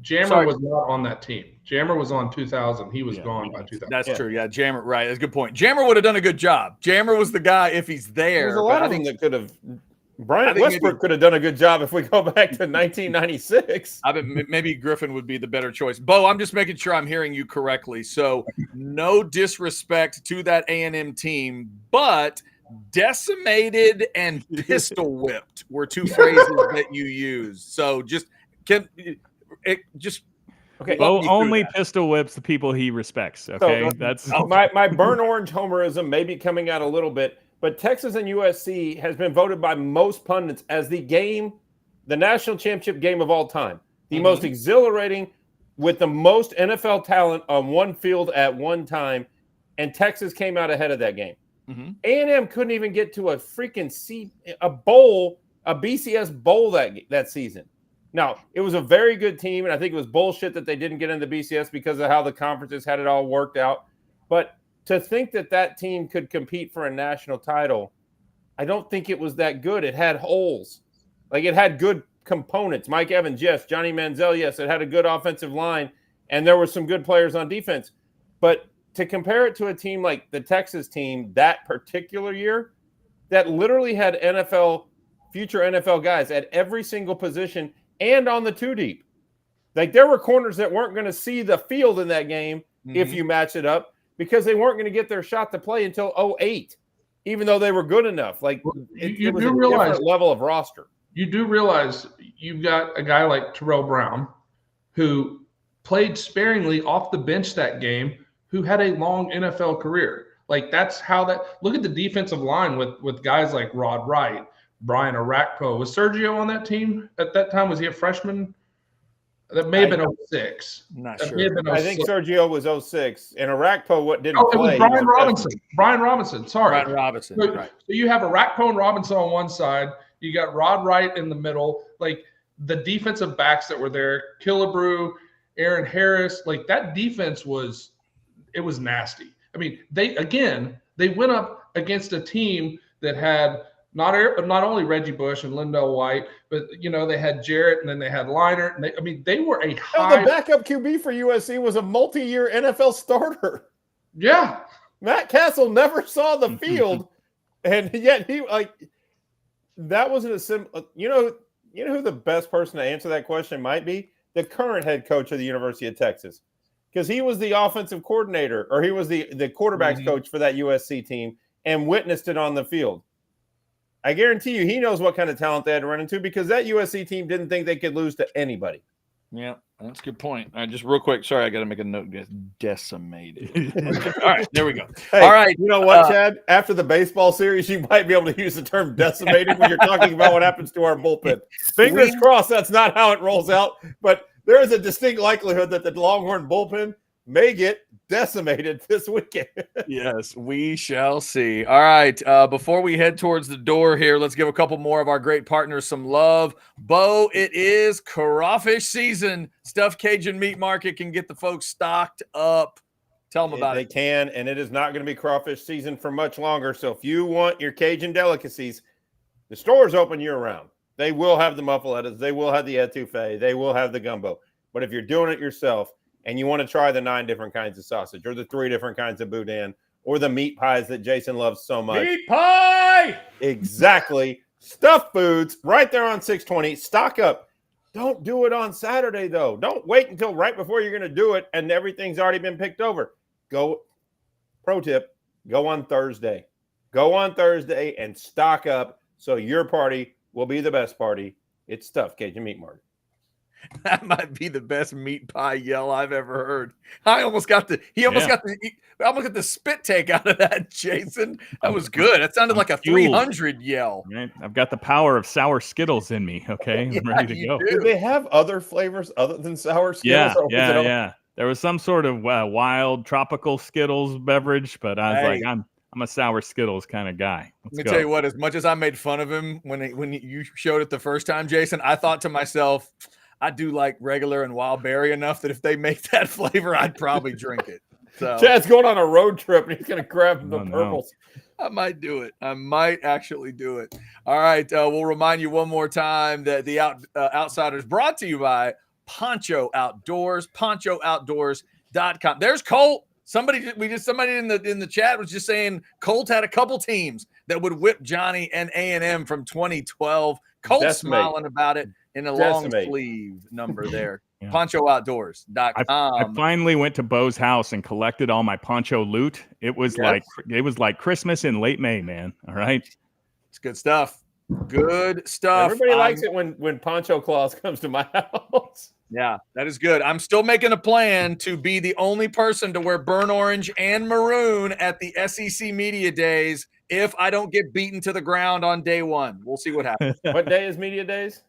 Jammer was not on that team. Jammer was on 2000. He was gone by 2000. That's true. Yeah, Jammer. Right. That's a good point. Jammer would have done a good job. Jammer was the guy if he's there. There's a lot of them that could have. Brian Westbrook could have done a good job if we go back to 1996. Maybe Griffin would be the better choice. Bo, I'm just making sure I'm hearing you correctly. So no disrespect to that A&M team, but decimated and pistol whipped were two phrases that you used. So okay. Bo only pistol whips the people he respects. Okay, that's my burnt orange homerism may be coming out a little bit. But Texas and USC has been voted by most pundits as the national championship game of all time. The most exhilarating, with the most NFL talent on one field at one time. And Texas came out ahead of that game. A&M couldn't even get to a freaking a BCS bowl that season. Now, it was a very good team, and I think it was bullshit that they didn't get into BCS because of how the conferences had it all worked out. But to think that team could compete for a national title, I don't think it was that good. It had holes. It had good components. Mike Evans, yes. Johnny Manziel, yes. It had a good offensive line, and there were some good players on defense. But to compare it to a team like the Texas team that particular year, that literally had future NFL guys at every single position and on the two deep. There were corners that weren't going to see the field in that game if you match it up, because they weren't going to get their shot to play until 2008, even though they were good enough. It was a different level of roster. You do realize you've got a guy like Terrell Brown, who played sparingly off the bench that game, who had a long NFL career. That's how look at the defensive line with guys like Rod Wright, Brian Arakpo. Was Sergio on that team at that time? Was he a freshman? That may have been 06. Not that sure. I think Sergio was 06, and Arakpo didn't play. It was Brian Robinson. Brian Robinson. Sorry. Brian Robinson. So you have Arakpo and Robinson on one side. You got Rod Wright in the middle. The defensive backs that were there, Killebrew, Aaron Harris, that defense was nasty. They went up against a team that had not only Reggie Bush and Lindell White, but they had Jarrett, and then they had Leinart, and they were a high. The backup QB for USC was a multi-year NFL starter. Yeah, Matt Castle never saw the field, and yet he that wasn't a simple. You know who the best person to answer that question might be? The current head coach of the University of Texas, because he was the offensive coordinator, or he was the quarterbacks coach for that USC team, and witnessed it on the field. I guarantee you he knows what kind of talent they had to run into, because that USC team didn't think they could lose to anybody. Yeah, that's a good point. Just real quick. Sorry, I got to make a note. Decimated. All right, there we go. Hey, all right. You know what, Chad? After the baseball series, you might be able to use the term decimated when you're talking about what happens to our bullpen. Fingers crossed that's not how it rolls out, but there is a distinct likelihood that the Longhorn bullpen may get decimated this weekend. Yes, we shall see. All right. Before we head towards the door here, let's give a couple more of our great partners some love. Bo, it is crawfish season. Stuffed Cajun Meat Market can get the folks stocked up. Tell them about They can, and it is not going to be crawfish season for much longer. So if you want your Cajun delicacies, the store is open year-round. They will have the muffalettas. They will have the etouffee. They will have the gumbo. But if you're doing it yourself and you want to try the 9 different kinds of sausage or the 3 different kinds of boudin or the meat pies that Jason loves so much. Meat pie! Exactly. Stuffed foods right there on 620. Stock up. Don't do it on Saturday, though. Don't wait until right before you're going to do it and everything's already been picked over. Go, pro tip, go on Thursday. Go on Thursday and stock up so your party will be the best party. It's Stuffed Cajun Meat Market. That might be the best meat pie yell I've ever heard. I almost got the spit take out of that, Jason. That was good. That sounded like a 300 yell. Right? I've got the power of sour Skittles in me. Okay, I'm ready to go. Do they have other flavors other than sour Skittles? Yeah. There was some sort of wild tropical Skittles beverage, but I was like, I'm a sour Skittles kind of guy. Let me tell you what, as much as I made fun of him when you showed it the first time, Jason, I thought to myself, I do like regular and wild berry enough that if they make that flavor, I'd probably drink it. So Chad's going on a road trip and he's going to grab the purples. I might do it. I might actually do it. All right. We'll remind you one more time that the Outsiders brought to you by Poncho Outdoors, ponchooutdoors.com. There's Colt. Somebody in the chat was just saying Colt had a couple teams that would whip Johnny and A&M from 2012. Colt's smiling about it in a long sleeve number there. Yeah. PonchoOutdoors.com. I finally went to Bo's house and collected all my poncho loot. It was like Christmas in late May, man. All right. It's good stuff. Good stuff. Everybody likes it when Poncho Claus comes to my house. Yeah, that is good. I'm still making a plan to be the only person to wear burnt orange and maroon at the SEC Media Days if I don't get beaten to the ground on day one. We'll see what happens. What day is Media Days?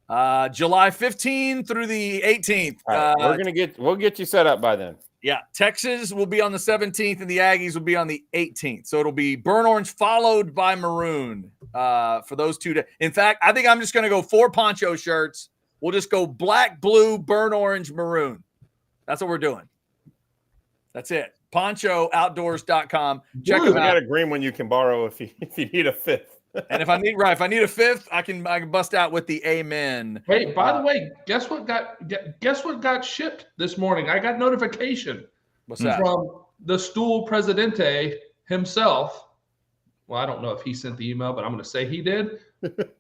July 15th through the 18th. Right, we'll get you set up by then. Yeah, Texas will be on the 17th and the Aggies will be on the 18th. So it'll be burnt orange followed by maroon for those 2 days. In fact, I think I'm just going to go 4 poncho shirts. We'll just go black, blue, burnt orange, maroon. That's what we're doing. That's it. PonchoOutdoors.com. Check them out. I got a green one you can borrow if you need a 5th. And if I need a 5th, I can bust out with the amen. Hey, by the way, guess what got shipped this morning? I got notification. What's that? From the Stool Presidente himself. Well, I don't know if he sent the email, but I'm going to say he did.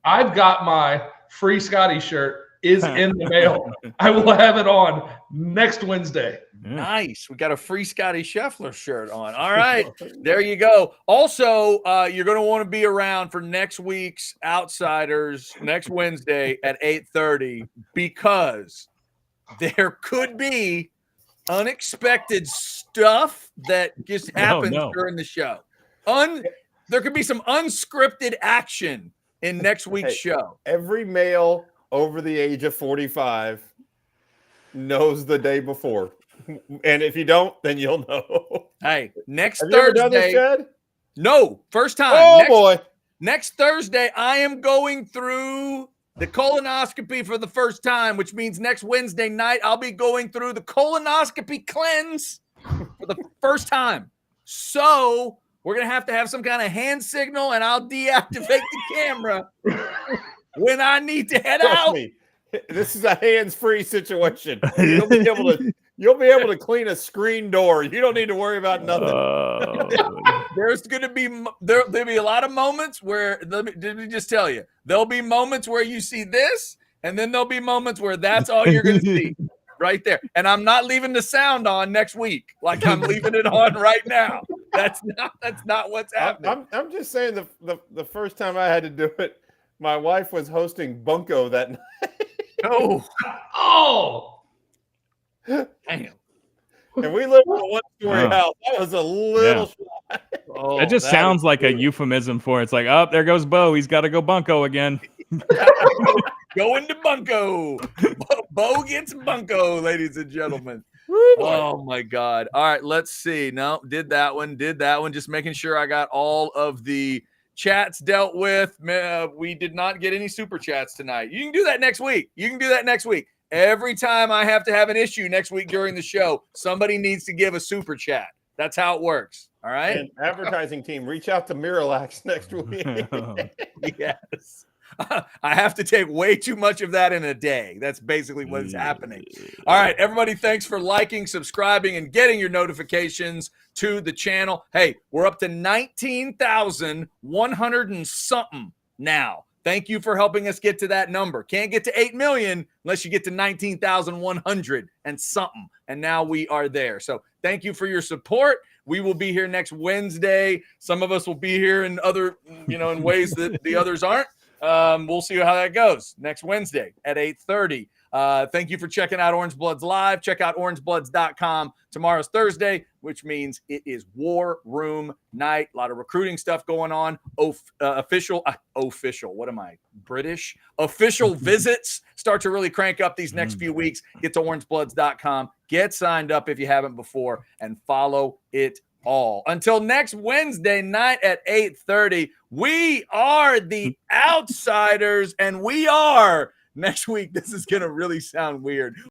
I've got my Free Scotty shirt is in the mail. I will have it on next Wednesday. Nice. We got a Free Scotty Scheffler shirt on. All right. There you go. Also, you're going to want to be around for next week's Outsiders next Wednesday at 8:30 because there could be unexpected stuff that just happens during the show. There could be some unscripted action in next week's show. Every male over the age of 45 knows the day before. And if you don't, then you'll know. Hey, next Have Thursday. You ever done this, Chad? No, first time. Oh, boy. Next Thursday, I am going through the colonoscopy for the first time, which means next Wednesday night, I'll be going through the colonoscopy cleanse for the first time. So we're going to have some kind of hand signal, and I'll deactivate the camera when I need to head out. Me, this is a hands-free situation. You'll be able to clean a screen door. You don't need to worry about nothing. There's going to be there'll be a lot of moments where let me just tell you, there'll be moments where you see this, and then there'll be moments where that's all you're going to see right there. And I'm not leaving the sound on next week like I'm leaving it on right now. That's not what's happening. I'm just saying the first time I had to do it, my wife was hosting Bunko that night. Oh, damn. And we lived in a one-story house. That was a little shy. Oh, it just sounds like a euphemism for it. It's like, oh, there goes Bo. He's got to go Bunko again. Go into Bunko. Bo gets Bunko, ladies and gentlemen. Oh my God. All right, let's see. No, did that one. Just making sure I got all of the chats dealt with. We did not get any super chats tonight. You can do that next week. Every time I have to have an issue next week during the show, somebody needs to give a super chat. That's how it works. All right. And advertising team, reach out to Miralax next week. Yes. I have to take way too much of that in a day. That's basically what is happening. All right, everybody, thanks for liking, subscribing, and getting your notifications to the channel. Hey, we're up to 19,100 and something now. Thank you for helping us get to that number. Can't get to 8 million unless you get to 19,100 and something. And now we are there. So thank you for your support. We will be here next Wednesday. Some of us will be here in other, in ways that the others aren't. We'll see how that goes next Wednesday at 8:30. Thank you for checking out Orange Bloods Live. Check out orangebloods.com. Tomorrow's Thursday, which means it is War Room Night. A lot of recruiting stuff going on. Official. What am I? British? Official visits start to really crank up these next few weeks. Get to orangebloods.com. Get signed up if you haven't before and follow it all. Until next Wednesday night at 8:30, we are the Outsiders, and we are next week. This is going to really sound weird.